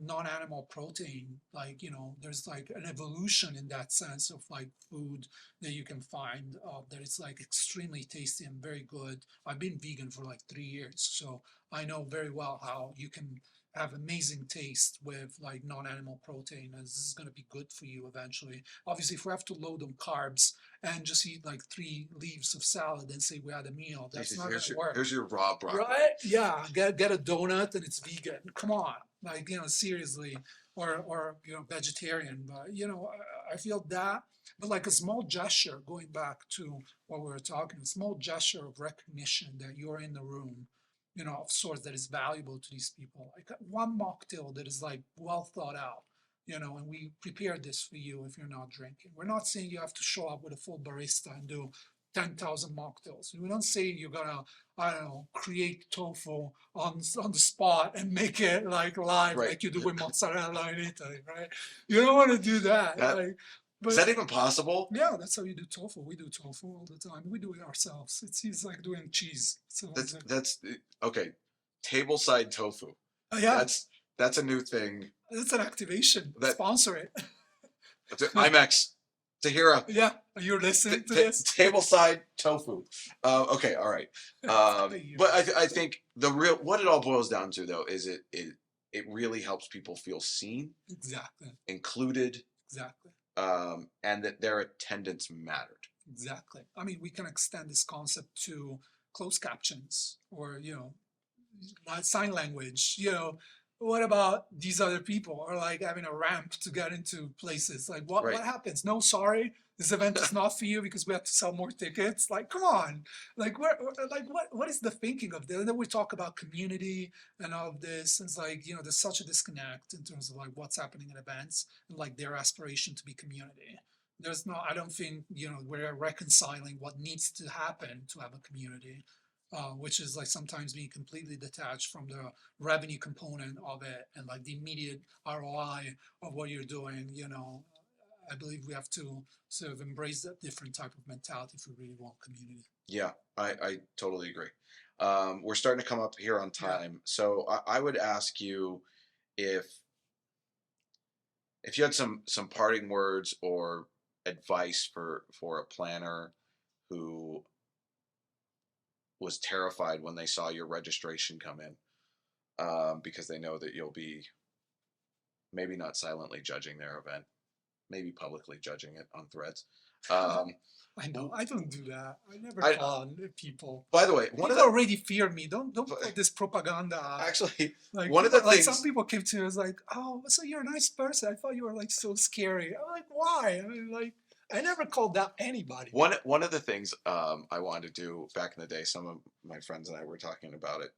non-animal protein, like there's like an evolution in that sense of like food that you can find that it's like extremely tasty and very good. I've been vegan for like 3 years, so I know very well how you can have amazing taste with like non-animal protein, and this is going to be good for you eventually. Obviously, if we have to load on carbs and just eat like 3 leaves of salad and say we had a meal, that's not going to work. Here's your raw broccoli. Right? Yeah. Get a donut and it's vegan. Come on. Like, seriously. Or vegetarian. But I feel that. But like a small gesture, going back to what we were talking, a small gesture of recognition that you're in the room, of sorts that is valuable to these people. Like one mocktail that is like well thought out. And we prepared this for you if you're not drinking. We're not saying you have to show up with a full barista and do 10,000 mocktails. We don't say you're gonna, I don't know, create tofu on the spot and make it like live, Right. like you do with mozzarella in Italy, right? You don't want to do that. Is that even possible? Yeah, that's how you do tofu. We do tofu all the time. We do it ourselves. It's like doing cheese. So That's okay. Tableside tofu. yeah, That's a new thing. that's an activation. Sponsor it. IMEX, Tahira. Yeah, you're listening to this. Tableside tofu. Okay, all right. But I think what it all boils down to though is it really helps people feel seen, Exactly. included, Exactly. and that their attendance mattered. Exactly. I mean, we can extend this concept to closed captions or, sign language, what about these other people? Or like having a ramp to get into places? Like what Right. happens? No, sorry, this event is not for you because we have to sell more tickets. Like, come on. Like what is the thinking of this? And then we talk about community and all of this. It's like, there's such a disconnect in terms of like what's happening in events and like their aspiration to be community. There's no, I don't think, we're reconciling what needs to happen to have a community, which is like sometimes being completely detached from the revenue component of it and like the immediate ROI of what you're doing. I believe we have to sort of embrace that different type of mentality if we really want community. Yeah, I totally agree. We're starting to come up here on Yeah. time, so I would ask you if you had some parting words or advice for a planner who was terrified when they saw your registration come in, because they know that you'll be maybe not silently judging their event, maybe publicly judging it on Threads. Um, I know. I don't do that. I never I, call on people. by the way, one of People the already fear me. Don't put this propaganda out. actually Like one of the people, like things some people came to me and was like, "Oh, so you're a nice person. I thought you were like so scary." I'm like, "Why?" I mean, like, I never called out anybody. one of the things I wanted to do back in the day, some of my friends and I were talking about it.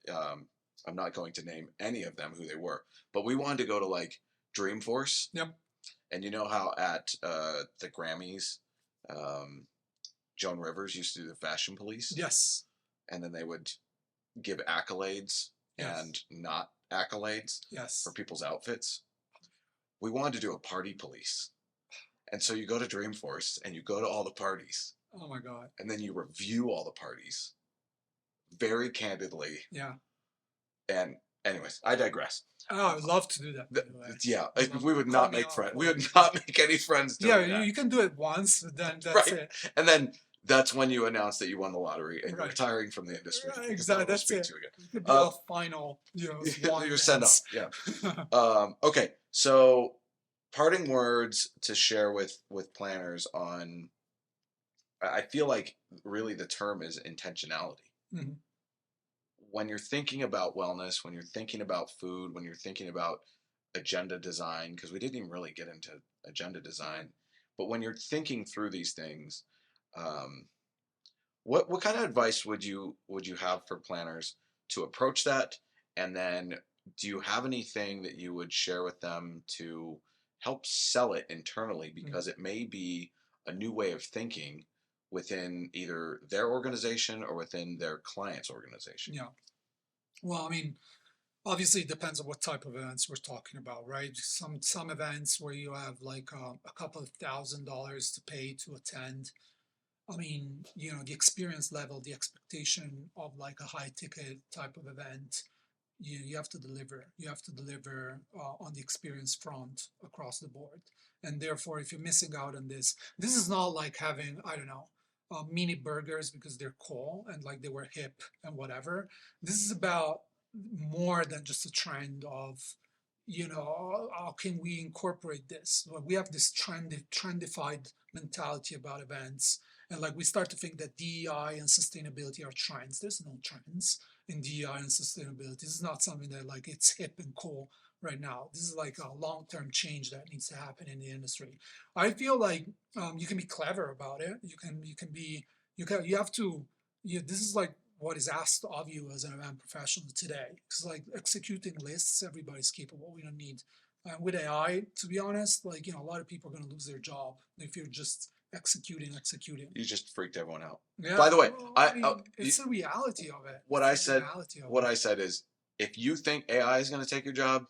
I'm not going to name any of them who they were, but we wanted to go to like Dreamforce. Yep. And you know how at the Grammys, um, Joan Rivers used to do the Fashion Police, Yes. and then they would give accolades Yes. and not accolades Yes. for people's outfits. We wanted to do a party police, and so you go to Dreamforce and you go to all the parties, Oh my God. and then you review all the parties very candidly. Yeah. And anyways, I digress. Oh, I would love to do that. By The- the way. yeah, I'd love we to. would Call not me make up. friends. We would not make any friends doing Yeah, that. you can do it once, but then that's Right. it. And then that's when you announce that you won the lottery and you're Right. retiring from the industry. Right, because exactly. no one will That's speak it. to you again. It could be a final, swan You're sent off. dance. Yeah. Okay. So, parting words to share with planners on. I feel like really the term is intentionality. Mhm. When you're thinking about wellness, when you're thinking about food, when you're thinking about agenda design, because we didn't even really get into agenda design, but when you're thinking through these things, um, what kind of advice would you have for planners to approach that? And then do you have anything that you would share with them to help sell it internally, because it may be a new way of thinking within either their organization or within their client's organization? Yeah. Well, I mean, obviously it depends on what type of events we're talking about, right? Some events where you have like a couple of $1,000s to pay to attend. I mean, the experience level, the expectation of like a high ticket type of event, you have to deliver. You have to deliver on the experience front across the board. And therefore, if you're missing out on this, this is not like having, I don't know, mini burgers because they're cool and like they were hip and whatever. This is about more than just a trend of, how can we incorporate this? Well, we have this trendified mentality about events. And like we start to think that DEI and sustainability are trends. There's no trends in DEI and sustainability. This is not something that like it's hip and cool right now. This is like a long-term change that needs to happen in the industry. I feel like you can be clever about it. You have to. This is like what is asked of you as an event professional today. It's like executing lists. Everybody's capable. We don't need. With AI, to be honest, like a lot of people are going to lose their job if you're just executing. You just freaked everyone out. Yeah. By the way, well, mean, it's the reality of it. What It's I the said, reality of what it. I said is, if you think AI is going to take your job,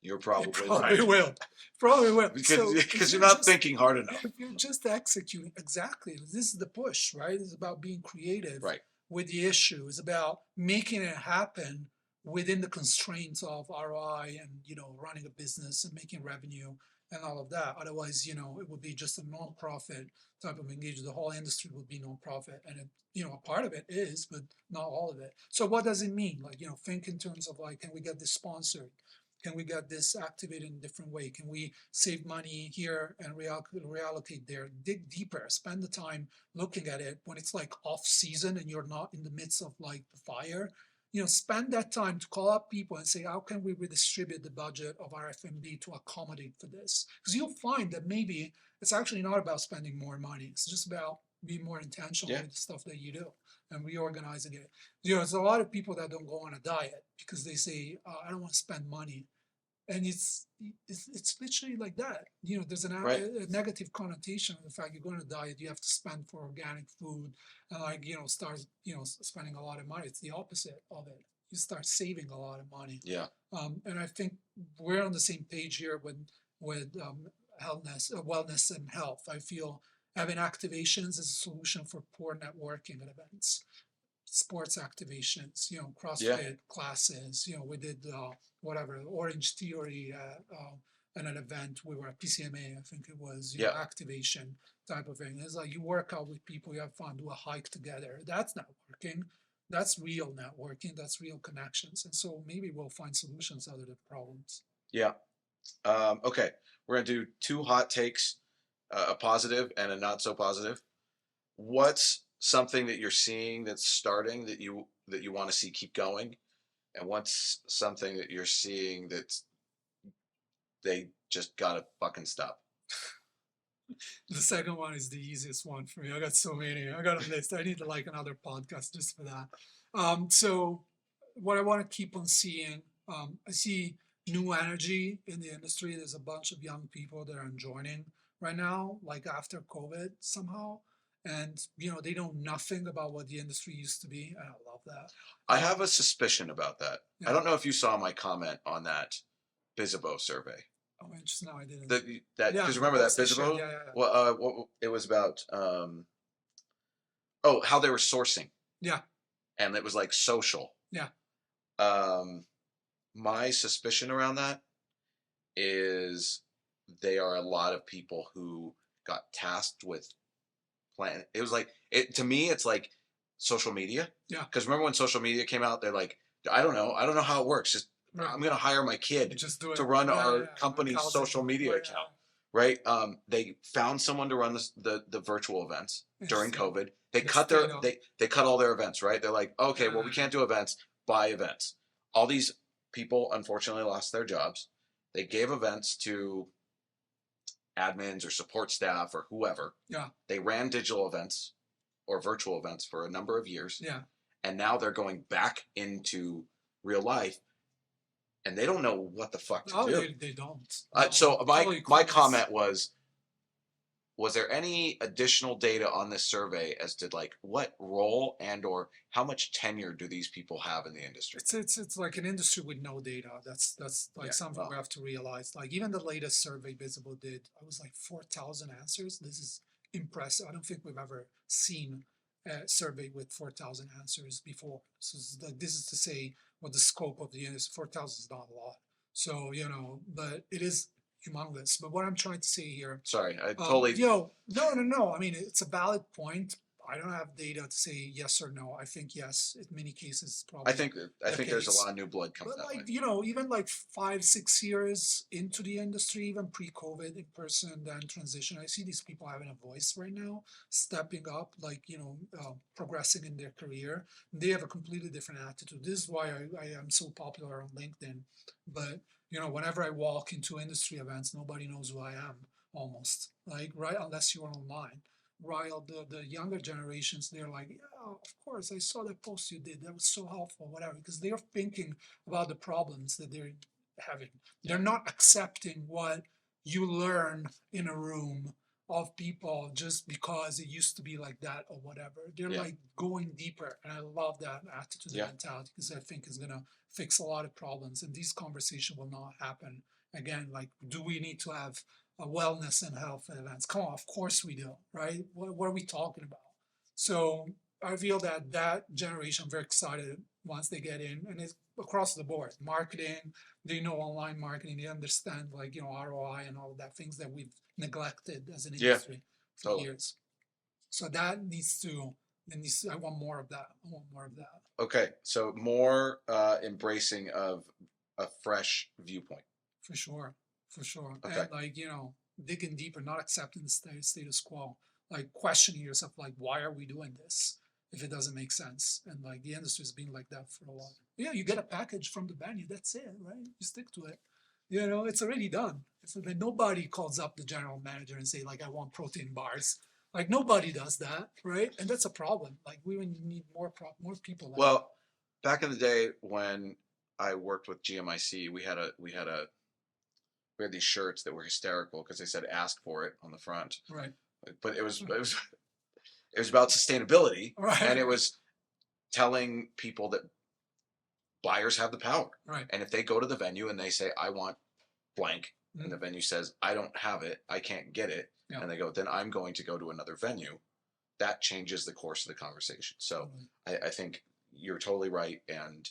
you're probably It probably right. will. Probably will. Because if you're not just- thinking hard enough. If you're just executing, exactly. This is the push, right? It's about being creative Right. with the issue. It's about making it happen within the constraints of ROI and running a business and making revenue and all of that. Otherwise, it would be just a non-profit type of engagement. The whole industry would be non-profit, and a part of it is, but not all of it. So what does it mean? Like, think in terms of like, can we get this sponsored? Can we get this activated in a different way? Can we save money here and reallocate there? Dig deeper, spend the time looking at it when it's like off season and you're not in the midst of like the fire. spend that time to call up people and say, how can we redistribute the budget of our FMB to accommodate for this? Because you'll find that maybe it's actually not about spending more money. It's just about being more intentional Yeah. with the stuff that you do and reorganizing it. There's a lot of people that don't go on a diet because they say, I don't want to spend money. And it's literally like that. There's Right. a negative connotation of the fact you're going to diet. You have to spend for organic food, and start spending a lot of money. It's the opposite of it. You start saving a lot of money. Yeah. And I think we're on the same page here with wellness and health. I feel having activations is a solution for poor networking at events. Sports activations, CrossFit classes. We did whatever Orange Theory at an event. We were at PCMA, I think it was. Activation type of thing. It's like you work out with people, you have fun, do a hike together. That's networking. That's real networking. That's real connections. And so maybe we'll find solutions out of the problems. Yeah. Okay. We're gonna do 2 hot takes, a positive and a not so positive. What's something that you're seeing that's starting that you want to see keep going, and what's something that you're seeing that they just gotta fucking stop? The second one is the easiest one for me. I got so many. I got a list. I need like another podcast just for that. So what I want to keep on seeing, I see new energy in the industry. There's a bunch of young people that are joining right now, like after COVID somehow. And they know nothing about what the industry used to be, and I love that. I have a suspicion about that. I Yeah. don't know if you saw my comment on that Bizzabo survey. Oh, just now I didn't. That Yeah, because remember that posted shit. Bizzabo? Yeah. Well, what it was about? How they were sourcing. Yeah. And it was like social. Yeah. My suspicion around that is they are a lot of people who got tasked with plan. It was like to me. It's like social media. Yeah. Because remember when social media came out, they're like, I don't know how it works. Just Right. I'm gonna hire my kid Just do it to run our Yeah. company's Housing. social media Yeah. account, right? They found someone to run the virtual events during Yes. COVID. They They cut stayed up. they cut all their events, right? They're like, okay, well we Yeah. can't do events, buy events. All these people unfortunately lost their jobs. They gave events to admins or support staff or whoever. Yeah. They ran digital events or virtual events for a number of years. Yeah. And now they're going back into real life, and they don't know what the fuck to No, do. they don't. So No, my totally my clueless. comment was there any additional data on this survey as to like what role and or how much tenure do these people have in the industry? It's like an industry with no data. That's like Yeah, something well. we have to realize. Like even the latest survey Visible did, it was like 4,000 answers. This is impressive. I don't think we've ever seen a survey with 4,000 answers before. So this is to say what the scope of the industry. 4,000 is not a lot. So but it is humongous. But what I'm trying to say here. Sorry, I totally. No. I mean, it's a valid point. I don't have data to say yes or no. I think yes. In many cases, probably. I think there's a case. lot of new blood coming But that like way. even like 5-6 years into the industry, even pre-COVID, in person, then transition. I see these people having a voice right now, stepping up, like progressing in their career. They have a completely different attitude. This is why I am so popular on LinkedIn. But whenever I walk into industry events, nobody knows who I am almost. Like right, unless you're online. While the younger generations, they're like, yeah, of course, I saw that post you did. That was so helpful, whatever, because they're thinking about the problems that they're having. They're not accepting what you learn in a room of people just because it used to be like that or whatever. They're Yeah. like going deeper. And I love that attitude Yeah. and mentality because I think it's going to fix a lot of problems. And these conversations will not happen again. Like, do we need to have wellness and health events? Come on, of course we do, right? What are we talking about? So I feel that generation, I'm very excited once they get in, and it's across the board. Marketing, they know online marketing, they understand like ROI and all of that, things that we've neglected as an Yeah, industry for totally. years. So that needs to. I want more of that. Okay, so more embracing of a fresh viewpoint. For sure. Okay. And like, digging deeper, not accepting the status quo, like questioning yourself, like, why are we doing this? if it doesn't make sense. And like the industry has been like that for a while. Yeah, you get a package from the venue, that's it, right? You stick to it. You know, it's already done. So then nobody calls up the general manager and say like, I want protein bars. Like nobody does that, right? And that's a problem. Like we need more people like that. Well, back in the day when I worked with GMIC, we had these shirts that were hysterical because they said "ask for it" on the front, Right. but it was about sustainability, Right. and it was telling people that buyers have the power, Right. and if they go to the venue and they say, "I want blank," Mhm. and the venue says, "I don't have it, I can't get it," Yeah. and they go, "Then I'm going to go to another venue," that changes the course of the conversation. So Totally. I think you're totally right, and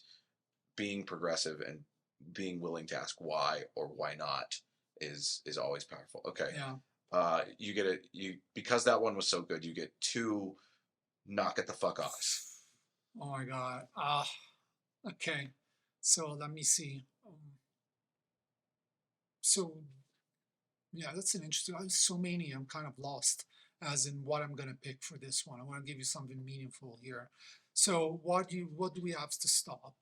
being progressive and being willing to ask why or why not is always powerful. Okay. Yeah. You get it. Because that one was so good, you get 2 knock it the fuck offs. Oh my God. Okay. So let me see. So yeah, that's an interesting. I have so many. I'm kind of lost as in what I'm gonna pick for this one. I want to give you something meaningful here. So what do we have to stop?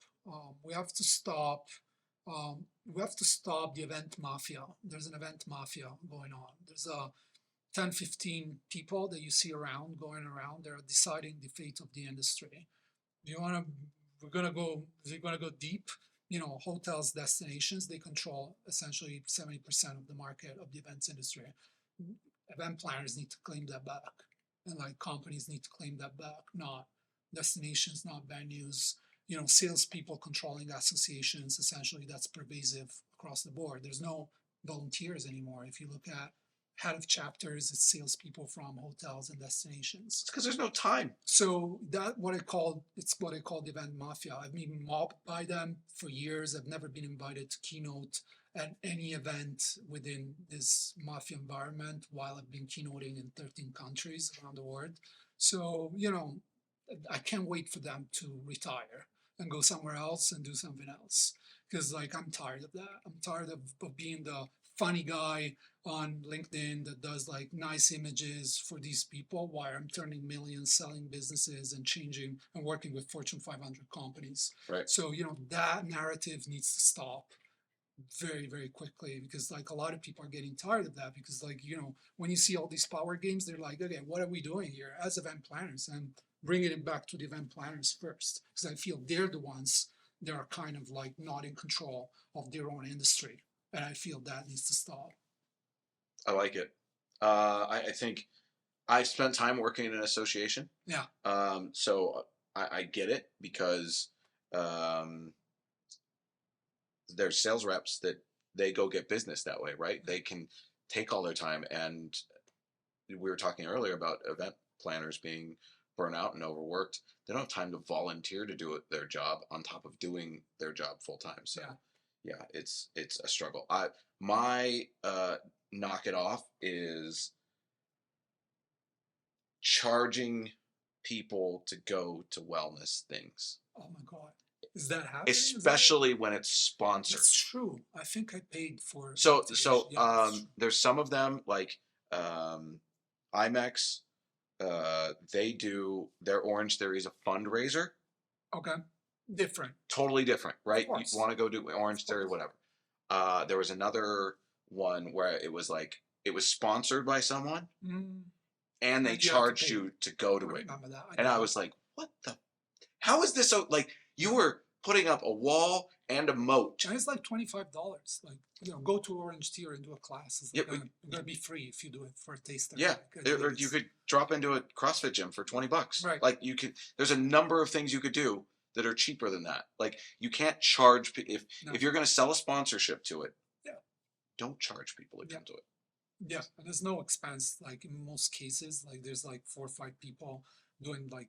We have to stop. We have to stop the event mafia. There's an event mafia going on. There's 10, 15 people that you see around going around. They're deciding the fate of the industry. We're gonna go. They're gonna go deep. You know, hotels, destinations. They control essentially 70% of the market of the events industry. Event planners need to claim that back, and like companies need to claim that back. Not destinations, not venues. You know, salespeople controlling associations. Essentially, that's pervasive across the board. There's no volunteers anymore. If you look at head of chapters, it's salespeople from hotels and destinations. It's because there's no time. So that what I call the event mafia. I've been mobbed by them for years. I've never been invited to keynote at any event within this mafia environment while I've been keynoting in 13 countries around the world. So, you know, I can't wait for them to retire and go somewhere else and do something else. Because like I'm tired of that. I'm tired of being the funny guy on LinkedIn that does like nice images for these people while I'm turning millions, selling businesses and changing and working with Fortune 500 companies. Right. So, you know, that narrative needs to stop very, very quickly because like a lot of people are getting tired of that because like, you know, when you see all these power games, they're like, okay, what are we doing here as event planners? And bringing it back to the event planners first because I feel they're the ones that are kind of like not in control of their own industry. And I feel that needs to stop. I like it. I think I spent time working in an association. Yeah. So I get it because there's sales reps that they go get business that way, right? They can take all their time. And we were talking earlier about event planners being burnt out and overworked. They don't have time to volunteer to do their job on top of doing their job full time. So yeah, it's a struggle. My knock it off is charging people to go to wellness things. Oh my God. Is that happening? Especially when it's sponsored. It's true. I think I paid for it. So Yeah, there's some of them like IMEX. They do their Orange Theory is a fundraiser. okay. Different. Totally different, right? You course. want to go do Orange Theory, whatever. There was another one where it was like it was sponsored by someone, and they And you have to charged pay. you to go I to it. remember that. And I was like, what the? How is this so? Like you were putting up a wall and a moat. And it's like $25. Like, you know, go to Orange Tier and do a class. It's like, gonna be free if you do it for a taster. Yeah, like, or you could drop into a CrossFit gym for $20. Right. Like you could. There's a number of things you could do that are cheaper than that. Like you can't charge if you're going to sell a sponsorship to it. Yeah. Don't charge people to come to it. Yeah, and there's no expense. Like in most cases, like there's like 4 or 5 people doing like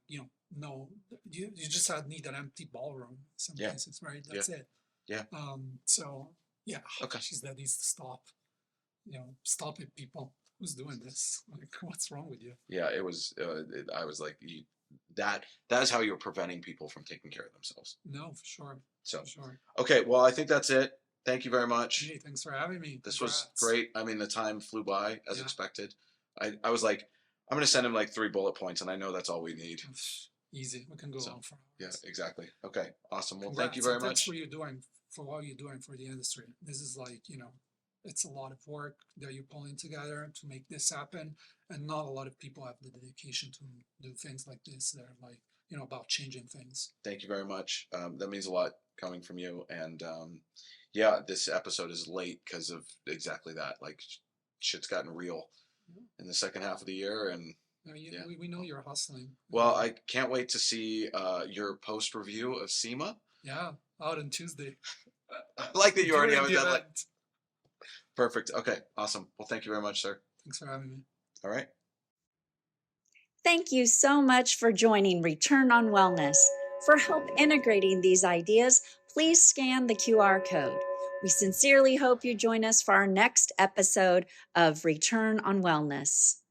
no, you just need an empty ballroom in some cases, right? That's it. Yeah. So yeah, okay. Geez, that needs to stop. Stop it, people. Who's doing this? Like, what's wrong with you? Yeah, it was. I was like, that is how you're preventing people from taking care of themselves. No, for sure. So for sure. Okay, well, I think that's it. Thank you very much. Hey, thanks for having me. This was great. I mean, the time flew by as expected. I was like, I'm going to send him like 3 bullet points, and I know that's all we need. easy. We can go So, on for Yeah, hours. exactly. Okay, awesome. Well, Congrats. thank you very And thanks much. for you doing for what you're doing for the industry. This is like, it's a lot of work that you're pulling together to make this happen. And not a lot of people have the dedication to do things like this. They're like, about changing things. Thank you very much. That means a lot coming from you. And yeah, this episode is late because of exactly that. Like, shit's gotten real Yeah. in the second half of the year, and Yeah. We know you're hustling. well, I can't wait to see your post review of SEMA. Yeah, out on Tuesday. I like that you already have a During the deadline. event. Perfect. Okay, awesome. Well, thank you very much, sir. Thanks for having me. All right. Thank you so much for joining Return on Wellness. For help integrating these ideas, please scan the QR code. We sincerely hope you join us for our next episode of Return on Wellness.